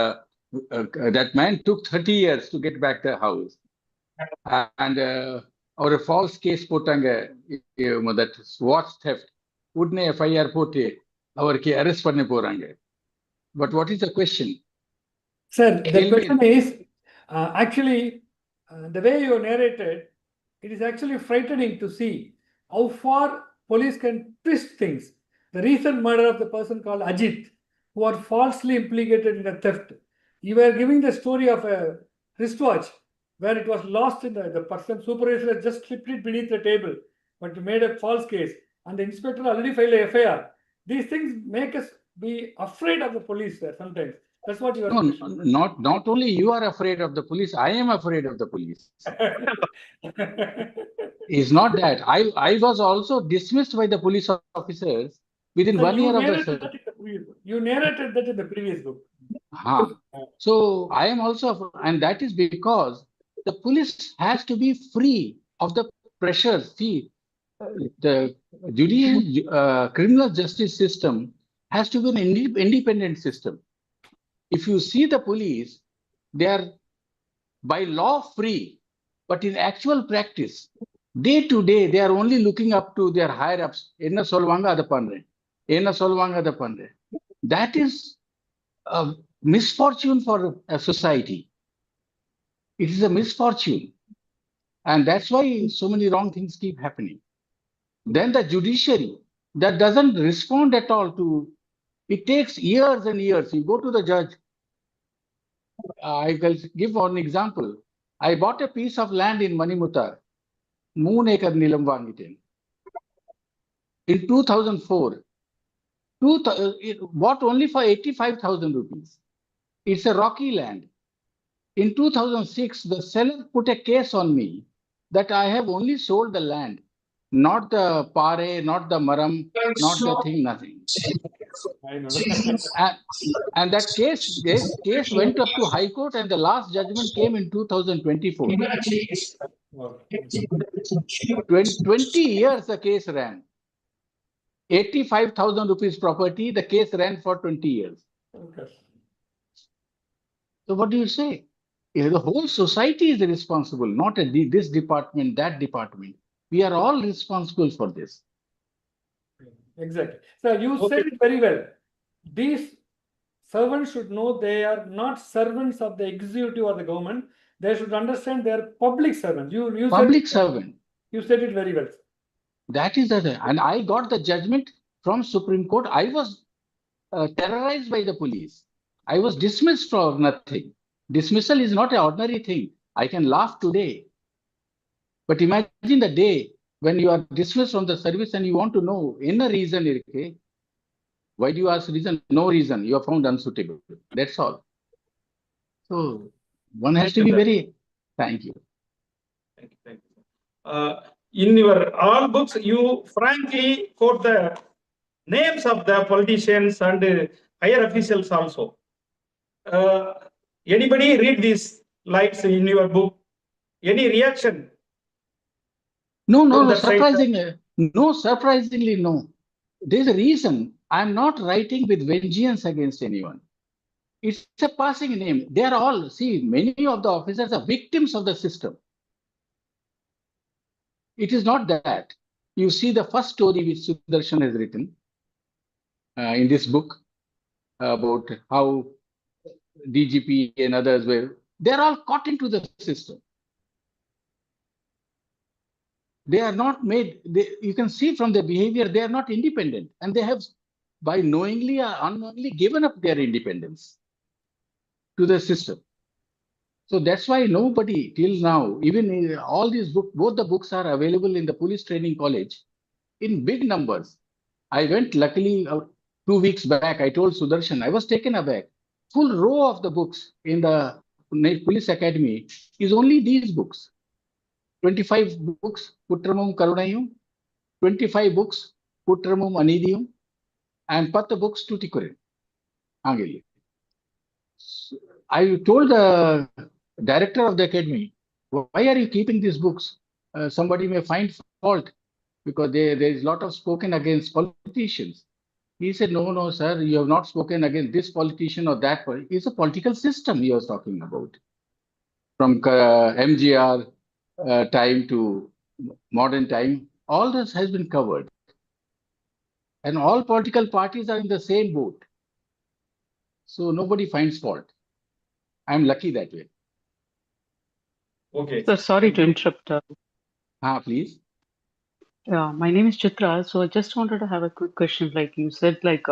that man took 30 years to get back the house, and or a false case போட்டாங்க, that watch theft. உடனே FIR போட்டு அவருக்கு arrest பண்ண போறாங்க. But what is the question? Sir, the question is actually the way you narrated, it is actually frightening to see how far police can twist things. The recent murder of the person called Ajit, who are falsely implicated in a theft. You were giving the story of a wristwatch where it was lost in the person supervisor just slipped it beneath the table, but made a false case, and the inspector already filed a FIR. These things make us be afraid of the police, sir, sometimes. That's what you are saying. Not only you are afraid of the police, I am afraid of the police. It's not that. I was also dismissed by the police officers within So 1 year of the narrated you narrated that in the previous book. So I am also, and that is because the police has to be free of the pressures. See, the criminal justice system has to be an independent system. If you see the police, they are by law free, but in actual practice, day to day, they are only looking up to their higher ups. Enna solvanga adha pandren. Enna solvanga adha pandren. That is a misfortune for a society. It is a misfortune. And that's why so many wrong things keep happening. Then the judiciary that doesn't respond at all to, it takes years and years. You go to the judge. I will give one example. I bought a piece of land in Manimuttar. 3 acre nilam vaangiten. In 2004, it bought only for 85,000 rupees. It's a rocky land. In 2006, the seller put a case on me that I have only sold the land, not the pare, not the maram, not the thing, nothing. I know. And that case went up to High Court, and the last judgment came in 2024. 20 years the case ran. 85,000 rupees property, the case ran for 20 years. Okay. So what do you say? The whole society is responsible, not this department, that department. We are all responsible for this. Exactly. So you said it very well. These servants should know they are not servants of the executive or the government. They should understand they are public servants. You Public said servant. You said it very well. That is the, and I got the judgment from Supreme Court. I was terrorized by the police. I was dismissed for nothing. Dismissal is not an ordinary thing. I can laugh today. But imagine the day when you are dismissed from the service and you want to know any reason. Why do you ask reason? No reason. You are found unsuitable. That's all. So one has to be very. Thank you. Thank you. in your all books, you frankly quote the names of the politicians and higher officials also. Anybody read these lines in your book? Any reaction? No, From no, that side? surprisingly, no. There's a reason. I'm not writing with vengeance against anyone. It's a passing name. They are all, see, many of the officers are victims of the system. It is not that. You see the first story which Sudarshan has written in this book about how DGP and others were, they're all caught into the system. They are not made, you can see from their behavior, they are not independent, and they have, by knowingly or unknowingly, given up their independence to the system. So that's why nobody till now, even all these books, both the books are available in the police training college in big numbers. I went, luckily, 2 weeks back, I told Sudarshan, I was taken aback. Full row of the books in the police academy is only these books. 25 books, Kutramum Karunayum, 25 books, Kutramum Anidiyum, and 10 books, Tutikurin. Angeli. I told the director of the academy, why are you keeping these books? Somebody may find fault because there is a lot of spoken against politicians. He said, no, sir, you have not spoken against this politician or that. It's a political system he was talking about. From MGR time to modern time, all this has been covered. And all political parties are in the same boat. So nobody finds fault. I'm lucky that way. Okay. So sorry to interrupt. Please. My name is Chitra. So I just wanted to have a quick question. Like you said, like,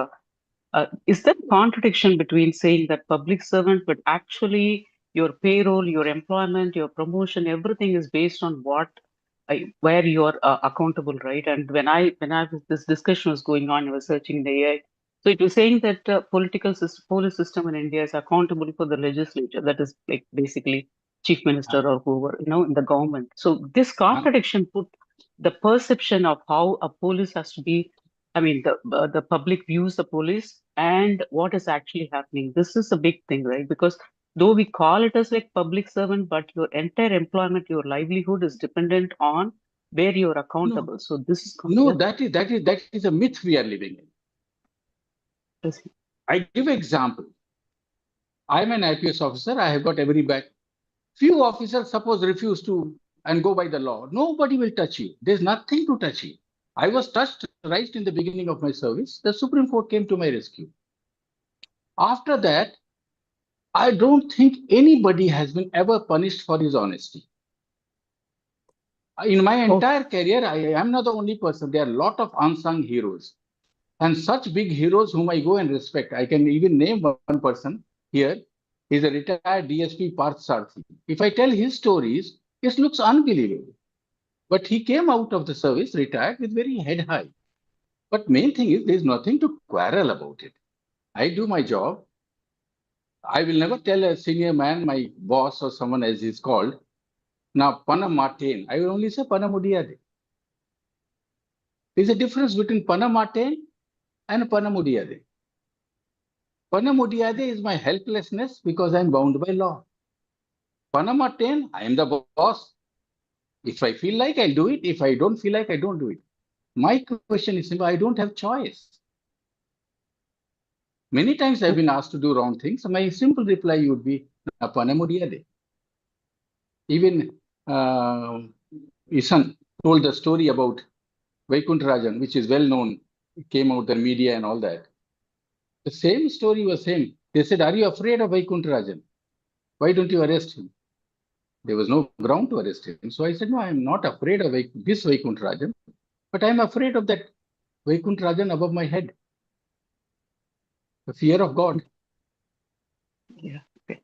is there a contradiction between saying that public servant, but actually your payroll, your employment, your promotion, everything is based on where you are accountable, right? And when this discussion was going on, I was searching the AI. So it was saying that police system in India is accountable for the legislature. That is like basically chief minister or whoever, in the government. So this contradiction put the perception of how a police has to be. I mean, the public views the police and what is actually happening. This is a big thing, right? Because though we call it as like public servant, but your entire employment, your livelihood is dependent on where you're accountable. So this is that is a myth we are living in. I give an example. I'm an IPS officer. I have got every badge. Few officers, suppose, refuse to and go by the law. Nobody will touch you. There's nothing to touch you. I was touched right in the beginning of my service. The Supreme Court came to my rescue. After that, I don't think anybody has been ever punished for his honesty. In my entire career, I am not the only person. There are a lot of unsung heroes. And such big heroes whom I go and respect. I can even name one person here. He's a retired DSP Parth Sarthi. If I tell his stories, it looks unbelievable. But he came out of the service, retired with very head high. But main thing is there's nothing to quarrel about it. I do my job. I will never tell a senior man, my boss or someone as he's called, now Pana Martin. I will only say Pana Mudiyade. There's a difference between Pana Martin and Pana Mudiyade. Pana Mudiyade is my helplessness because I'm bound by law. Pana Martin, I am the boss. If I feel like, I'll do it. If I don't feel like, I don't do it. My question is simple. I don't have choice. Many times I've been asked to do wrong things. My simple reply would be, Pana Mudiyade. Even Isan told the story about Vaikuntarajan, which is well known. It came out in the media and all that. The same story was same. They said, are you afraid of Vaikuntarajan? Why don't you arrest him? There was no ground to arrest him. So I said, no, I'm not afraid of this Vaikuntarajan, but I'm afraid of that Vaikuntarajan above my head. The fear of God. Yeah. Okay.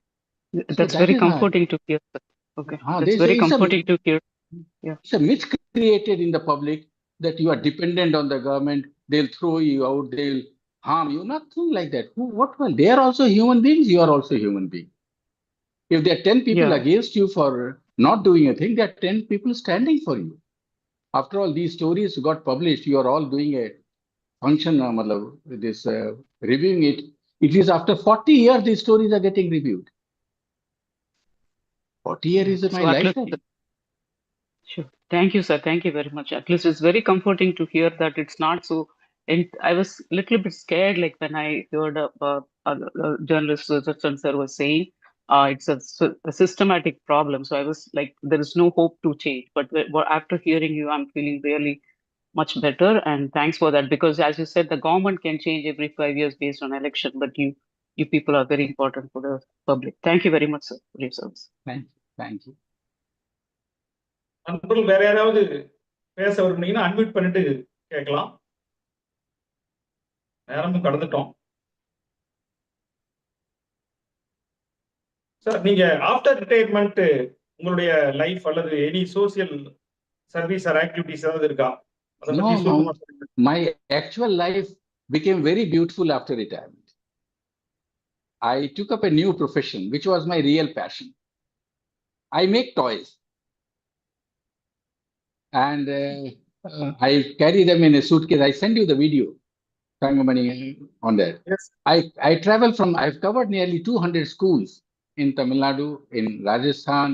That's very comforting to hear. Okay. That's very comforting to hear. Yeah. It's a myth created in the public that you are dependent on the government. They'll throw you out. They'll harm you. Nothing like that. They are also human beings. You are also a human being. If there are 10 people against you for not doing a thing, there are 10 people standing for you. After all, these stories got published. You are all doing a function, this reviewing it. It is after 40 years these stories are getting reviewed. 40 years is my lifetime. Sure. Thank you, sir. Thank you very much. At least it's very comforting to hear that it's not so. And I was a little bit scared, like when I heard journalist Sudarshan sir was saying, it's a systematic problem. So I was like, there is no hope to change. But after hearing you, I'm feeling really much better. And thanks for that, because as you said, the government can change every 5 years based on election, but you people are very important for the public. Thank you very much, sir, for your service. Thank you. நண்பர்கள் வேற யாராவது பேச விரும்புனீங்கன்னா unmute பண்ணிட்டு கேட்கலாம். நேரமும் கடந்துட்டோம். Sir, நீங்க ஆஃப்டர் ரிட்டையர்மெண்ட் உங்களுடைய லைஃப் அல்லது any social service or activities ஏதாவது இருக்கா? அதை பத்தி சுருக்கமா சொல்லுங்க. My actual life became very beautiful after retirement. I took up a new profession, which was my real passion. I make toys. And I carry them in a suitcase. I send you the video, Tangamani, on that. Yes. I travel from, I've covered nearly 200 schools in Tamil Nadu, in Rajasthan,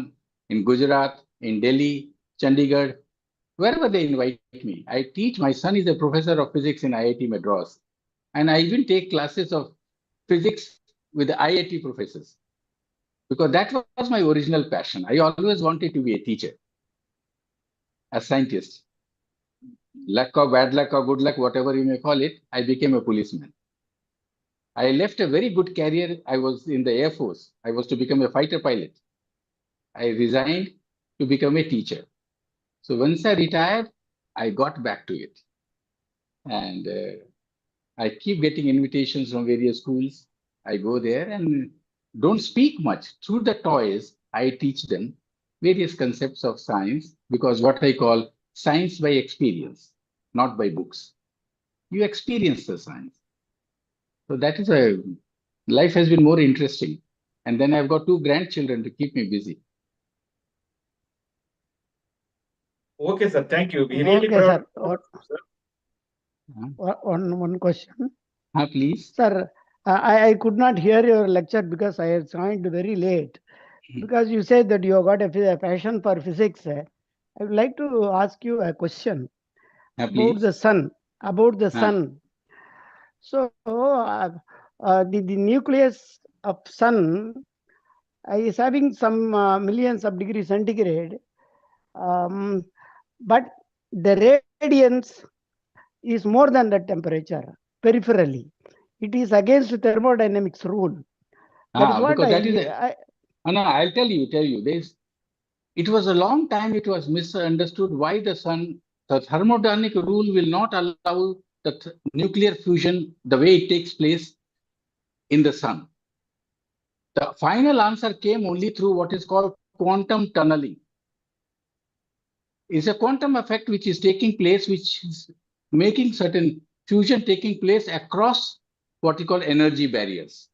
in Gujarat, in Delhi, Chandigarh, wherever they invite me. I teach. My son is a professor of physics in IIT Madras. And I even take classes of physics with the IIT professors, because that was my original passion. I always wanted to be a teacher, a scientist. Luck or bad luck or good luck, whatever you may call it, I became a policeman. I left a very good career. I was in the Air Force. I was to become a fighter pilot. I resigned to become a teacher. So once I retired, I got back to it. And I keep getting invitations from various schools. I go there and don't speak much. Through the toys, I teach them various concepts of science, because what I call science by experience, not by books. You experience the science. So that is life has been more interesting. And then I've got 2 grandchildren to keep me busy. Okay, sir. Thank you. We really Okay, sir. One question. Please. Sir, I could not hear your lecture because I had joined very late. Because you said that you have got a passion for physics. I would like to ask you a question about the sun. Sun. So the nucleus of sun is having some millions of degrees centigrade, but the radiance is more than that temperature peripherally. It is against thermodynamics rule. That is what no, I'll tell you. It was a long time it was misunderstood why the sun, the thermodynamic rule will not allow the nuclear fusion the way it takes place in the sun. The final answer came only through what is called quantum tunneling. It's a quantum effect which is taking place, which is making certain fusion taking place across what you call energy barriers.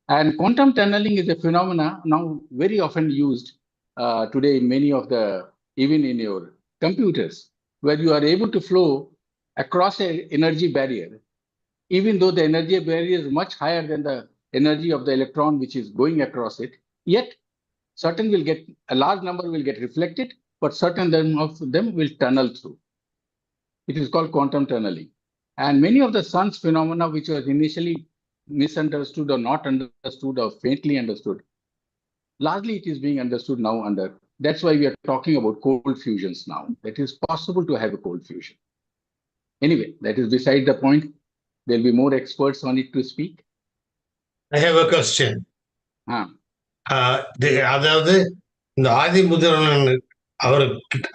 And quantum tunneling is a phenomena now very often used today in many of the, even in your computers, where you are able to flow across an energy barrier, even though the energy barrier is much higher than the energy of the electron which is going across it, yet a large number will get reflected, but certain of them will tunnel through. It is called quantum tunneling. And many of the sun's phenomena, which was initially misunderstood or not understood or faintly understood, largely it is being understood now under. That's why we are talking about cold fusions now. That is possible to have a cold fusion. Anyway, that is beside the point. There'll be more experts on it to speak. I have a question. அதாவது இந்த ஆதிமுதல்வன்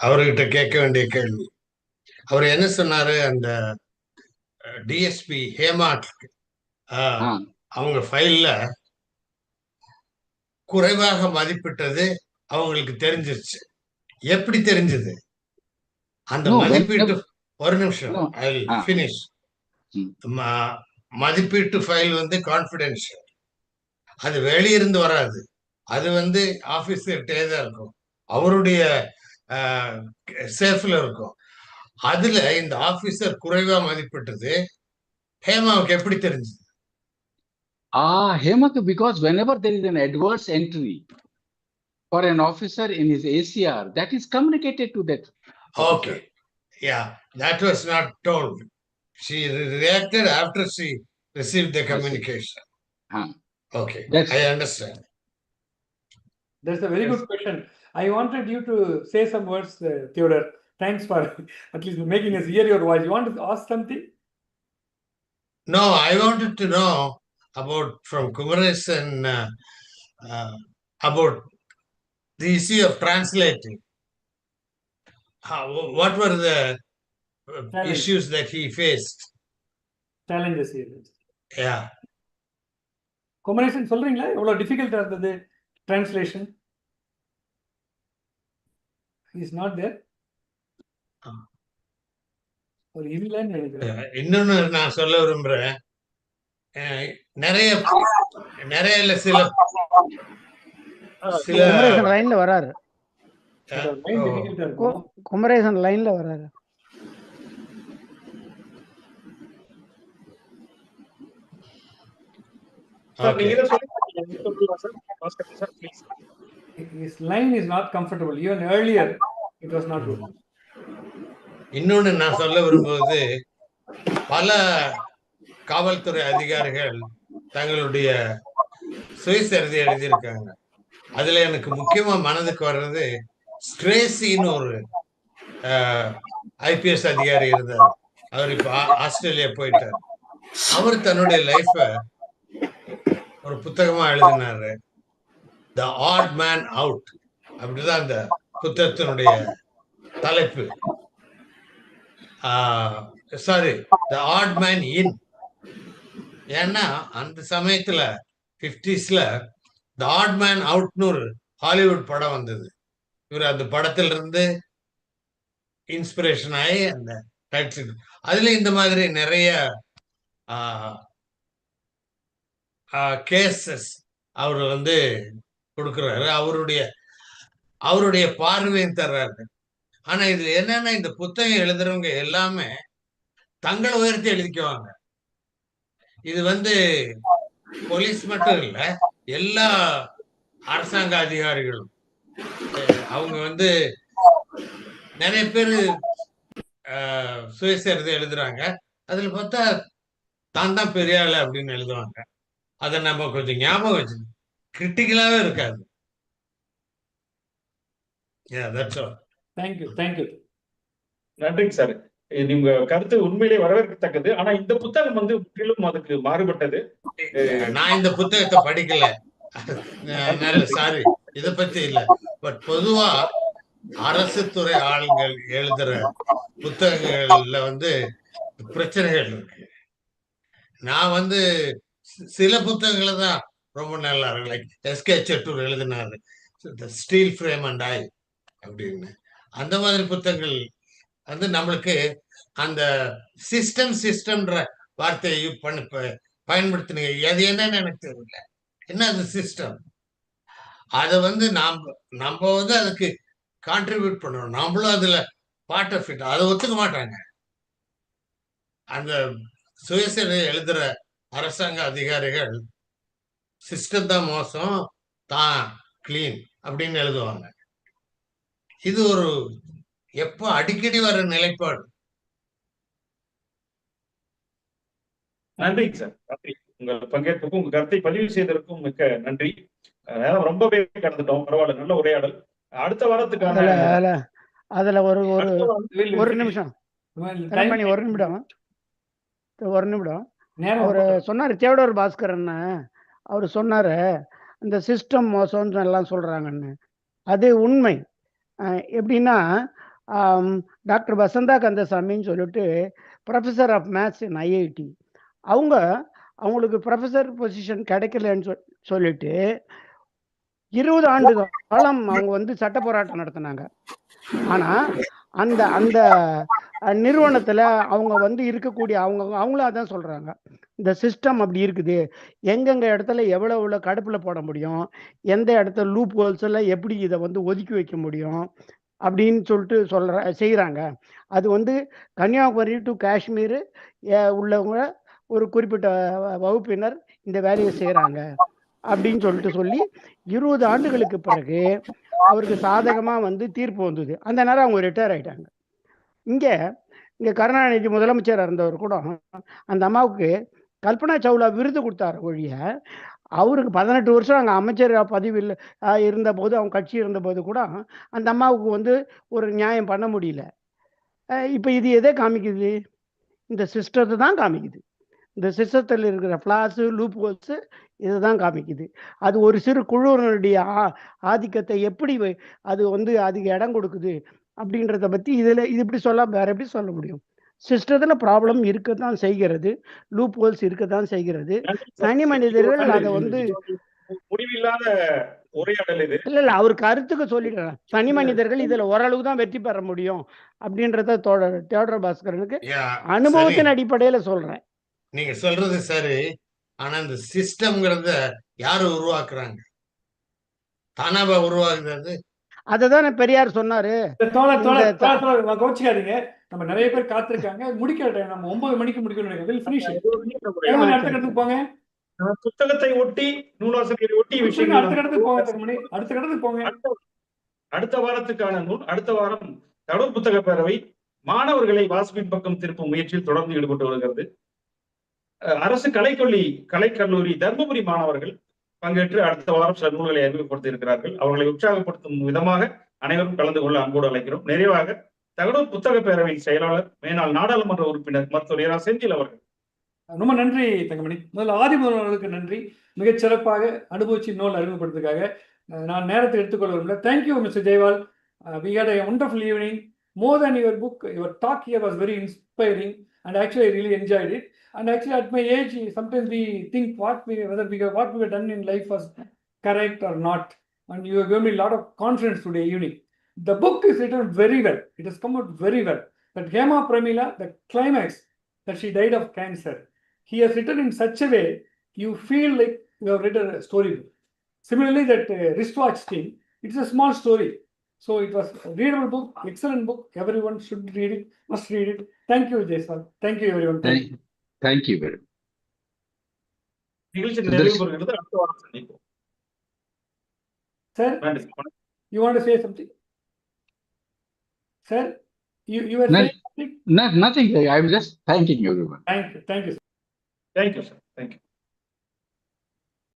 அவர்கிட்ட கேட்க வேண்டிய கேள்வி. அவர் என்ன சொன்னாரு, அந்த DSP Hema அவங்க ஃபைல்ல குறைவாக மதிப்பிட்டது அவங்களுக்கு தெரிஞ்சிருச்சு. எப்படி தெரிஞ்சது? அந்த மதிப்பீட்டு, ஒரு நிமிஷம், ஐ வில் ஃபினிஷ். மதிப்பீட்டு ஃபைல் கான்ஃபிடென்ஷியல், அது வெளியிருந்து வராது. அது ஆபீசர்கிட்டே தான் இருக்கும். அவருடைய சேஃப்ல இருக்கும். அதுல இந்த ஆபீசர் குறைவா மதிப்பிட்டது ஹேமாவுக்கு எப்படி தெரிஞ்சது? Hemant, because whenever there is an adverse entry for an officer in his ACR, that is communicated to that officer. Okay. Yeah, that was not told. She reacted after she received the communication. Okay, I understand. That's a very good question. I wanted you to say some words, Theodore. Thanks for at least making us hear your voice. You want to ask something? No, I wanted to know about from Kumaresan about the issue of translating. What were the issues that he faced? Challenges here. Yeah. Kumaresan சொல்றீங்களா எவ்வளவு டிஃபிகல்ட்டா இருந்தது translation? He is not there. ஒரு இல்லன்னு நினைக்கிறேன். இன்னொன்னு நான் சொல்ல விரும்புறேன். நிறைய இல்ல சில குமரேசன் லைன்ல வராரு. குமரேசன் லைன்ல வராரு. His line is not comfortable. Even earlier, it was not good. இன்னொன்னு நான் சொல்ல விரும்புவது, பல காவல்துறை அதிகாரிகள் தங்களுடைய சுயசரிதை எழுதியிருக்காங்க. அதுல எனக்கு முக்கியமா மனதுக்கு வர்றது ஸ்ட்ரேசின்னு ஒரு IPS அதிகாரி இருந்தார். அவர் இப்ப ஆஸ்திரேலியா போயிட்டார். அவர் தன்னுடைய லைஃப ஒரு புத்தகமா எழுதினாரு. த ஆட் மேன் அவுட் அப்படிதான் அந்த புத்தகத்தினுடைய தலைப்பு. Sorry, the odd man in. ஏன்னா அந்த சமயத்துல 50ஸ்ல த ஆட் மேன் அவுட்னு ஒரு ஹாலிவுட் படம் வந்தது. இவர் அந்த படத்துல இருந்து இன்ஸ்பிரேஷன் ஆகி அந்த டைட்டில் அதுல இந்த மாதிரி நிறைய கேசஸ் அவர் வந்து கொடுக்குறாரு. அவருடைய பார்வையும் தர்றாரு. ஆனா இதுல என்னன்னா, இந்த புத்தகம் எழுதுறவங்க எல்லாமே தங்களை உயர்த்தி எழுதிக்குவாங்க. இது வந்து போலீஸ் மட்டும் இல்ல, எல்லா அரசாங்க அதிகாரிகளும் அவங்க வந்து நிறைய பேர் சுயசரிதை எழுதுறாங்க. அதுல பார்த்தா தான் தான் பெரிய ஆளு அப்படின்னு எழுதுவாங்க. அதை நம்ம கொஞ்சம் ஞாபகம் வச்சு கிரிட்டிக்கலாவே இருக்காது. நன்றிங்க சார். நீங்க கருத்து உண்மையிலே வரவேற்கத்தக்கது. ஆனா இந்த புத்தகம் வந்து முற்றிலும் அதுக்கு மாறுபட்டது. நான் இந்த புத்தகத்தை படிக்கல, சாரி, இத பத்தி இல்ல. பட் பொதுவா அரசு துறை ஆளுங்கள் எழுதுற புத்தகங்கள்ல வந்து பிரச்சனைகள் இருக்கு. நான் வந்து சில புத்தகங்களை தான் ரொம்ப நல்லா இருக்கு. லைக் எஸ்கே செட்டூர் எழுதினாரு ஸ்டீல் ஃப்ரேம் அண்ட் ஐ அப்படின்னு. அந்த மாதிரி புத்தகங்கள் வந்து நம்மளுக்கு அந்த சிஸ்டம்ன்ற வார்த்தையை பயன்படுத்தினீங்க. அது என்னன்னு எனக்கு தெரியல. என்ன அது சிஸ்டம்? அதை வந்து நம்ம வந்து அதுக்கு கான்ட்ரிபியூட் பண்ணணும். நம்மளும் அதுல பார்ட் ஆஃப் இட். அதை ஒத்துக்க மாட்டாங்க. அந்த சுயசரிதை எழுதுற அரசாங்க அதிகாரிகள் சிஸ்டம் தான் மோசம், தான் கிளீன் அப்படின்னு எழுதுவாங்க. இது ஒரு எப்போ அடிக்கடி வர நிலைப்பாடு. நன்றிங்க சார். நன்றி உங்கள் பங்கேற்புக்கும் உங்க கருத்தை பதிவு செய்ததற்கும் மிக்க நன்றி. ரொம்பவே கடந்துட்டோம். பரவாயில்ல, நல்ல உரையாடல். அடுத்த வாரத்துக்கான அதுல ஒரு நிமிஷம் ஒரு நிமிடம் அவரு சொன்னாரு, தேவடோர் பாஸ்கரன் அவரு சொன்னாரு இந்த சிஸ்டம் மோசம்னு எல்லாம் சொல்றாங்கன்னு. அது உண்மை. எப்படின்னா டாக்டர் வசந்தா கந்தசாமின்னு சொல்லிட்டு professor of maths in IIT, அவங்களுக்கு ப்ரொஃபஸர் பொசிஷன் கிடைக்கலன்னு சொல்லிட்டு 20 ஆண்டு காலம் அவங்க வந்து சட்ட போராட்டம் நடத்தினாங்க. ஆனா அந்த அந்த நிறுவனத்துல அவங்க வந்து இருக்கக்கூடிய அவங்களும் அதான் சொல்றாங்க, இந்த சிஸ்டம் அப்படி இருக்குது, எங்கெங்க இடத்துல எவ்வளவு கடுப்புல போட முடியும், எந்த இடத்துல லூப் ஹோல்ஸ் எல்லாம் எப்படி இதை வந்து ஒதுக்கி வைக்க முடியும், அப்படின்னு சொல்லிட்டு செய்கிறாங்க. அது வந்து கன்னியாகுமரி டு காஷ்மீர் உள்ளவங்க ஒரு குறிப்பிட்ட வகுப்பினர் இந்த வேலையை செய்கிறாங்க அப்படின்னு சொல்லி 20 ஆண்டுகளுக்கு பிறகு அவருக்கு சாதகமாக வந்து தீர்ப்பு வந்தது. அந்த நேரம் அவங்க ரிட்டையர் ஆகிட்டாங்க. இங்கே கருணாநிதி முதலமைச்சராக இருந்தவர் கூட அந்த அம்மாவுக்கு கல்பனா சாவ்லா விருது கொடுத்தாரு ஒழிய அவருக்கு 18 வருஷம் அங்கே அமைச்சர் பதவியில் இருந்தபோது அவங்க கட்சி இருந்தபோது கூட அந்த அம்மாவுக்கு வந்து ஒரு நியாயம் பண்ண முடியல. இப்போ இது எதை காமிக்குது? இந்த சிஸ்டத்தை தான் காமிக்குது. இந்த சிஸ்டத்தில் இருக்கிற ஃப்ளாஸு லூப் ஹோல்ஸு இதை தான் காமிக்குது. அது ஒரு சிறு குழுவினருடைய ஆதிக்கத்தை எப்படி அது வந்து அதுக்கு இடம் கொடுக்குது அப்படின்றத பற்றி இது இப்படி வேற எப்படி சொல்ல முடியும்? சிஸ்டத்தில் ப்ராப்ளம் இருக்கத்தான் செய்கிறது, லூப் ஹோல்ஸ் இருக்கத்தான் செய்கிறது. தனி மனிதர்கள் அதை வந்து முடிவில்லாத உரையாடல் இது. இல்ல அவர் கருத்துக்கு சொல்லிடுறேன். தனி மனிதர்கள் இதுல ஓரளவு தான் வெற்றி பெற முடியும் அப்படின்றத தியோடர் பாஸ்கரனுக்கு அனுபவத்தின் அடிப்படையில சொல்றேன். நீங்க சொல்றது சரி. ஆனா இந்த சிஸ்டம்ங்கிறத யாரு உருவாக்குறாங்க? தானாவா உருவாக்குறது? அததான் பெரியார் சொன்னாரு. கோச்சிக்காதீங்க, நம்ம நிறைய பேர் காத்திருக்காங்க. முடிக்க நம்ம 9 மணிக்கு முடிக்கணும். போங்க. புத்தகத்தை ஒட்டி நூலாசிரியரை ஒட்டி விஷயங்கள் அடுத்த போங்க. அடுத்த வாரத்துக்கான நூல் அடுத்த வாரம் தகவல் புத்தக பேரவை மாணவர்களை வாசிப்பின் பக்கம் திருப்பும் முயற்சியில் தொடர்ந்து ஈடுபட்டு வருகிறது. அரசு கலைக்கல்லூரி தர்மபுரி மாணவர்கள் பங்கேற்று அடுத்த வாரம் சில நூல்களை அறிமுகப்படுத்தி இருக்கிறார்கள். அவர்களை உற்சாகப்படுத்தும் விதமாக அனைவரும் கலந்து கொள்ள அன்போடு அழைக்கிறோம். நிறைவாக தகவல் புத்தக பேரவையின் செயலாளர் மேனாள் நாடாளுமன்ற உறுப்பினர் மருத்துவர் செந்தில் அவர்கள். ரொம்ப நன்றி தங்கமணி. முதல்ல ஆதிமூலவர்களுக்கு நன்றி. மிகச் சிறப்பாக அனுபவிச்சு நூல் அறிமுகப்படுத்துக்காக நான் நேரத்தை எடுத்துக்கொள்ள விரும்பல. Thank you mister Jaiwal. We had a wonderful evening. More than your book, your talk here was very inspiring, and actually I really enjoyed it. And actually at my age, sometimes we think what we have done in life was correct or not. And you have given me a lot of confidence today evening. The book is written very well. It has come out very well. That Hema Pramila, the climax, that she died of cancer, he has written in such a way you feel like you have read a storybook. Similarly, that wristwatch thing, it's a small story. So it was a readable book, excellent book. Everyone should read it, must read it. Thank you, Jason. Thank you, everyone. Thank you very much. நிகழ்ச்சி நிறைவு பெறுகிறது. அடுத்த வாரம் சந்திப்போம். Sir, you want to say something? Sir, you were saying something? Nothing. I'm just thanking everyone. Thank you. Thank you, sir. Thank you, sir. Thank you.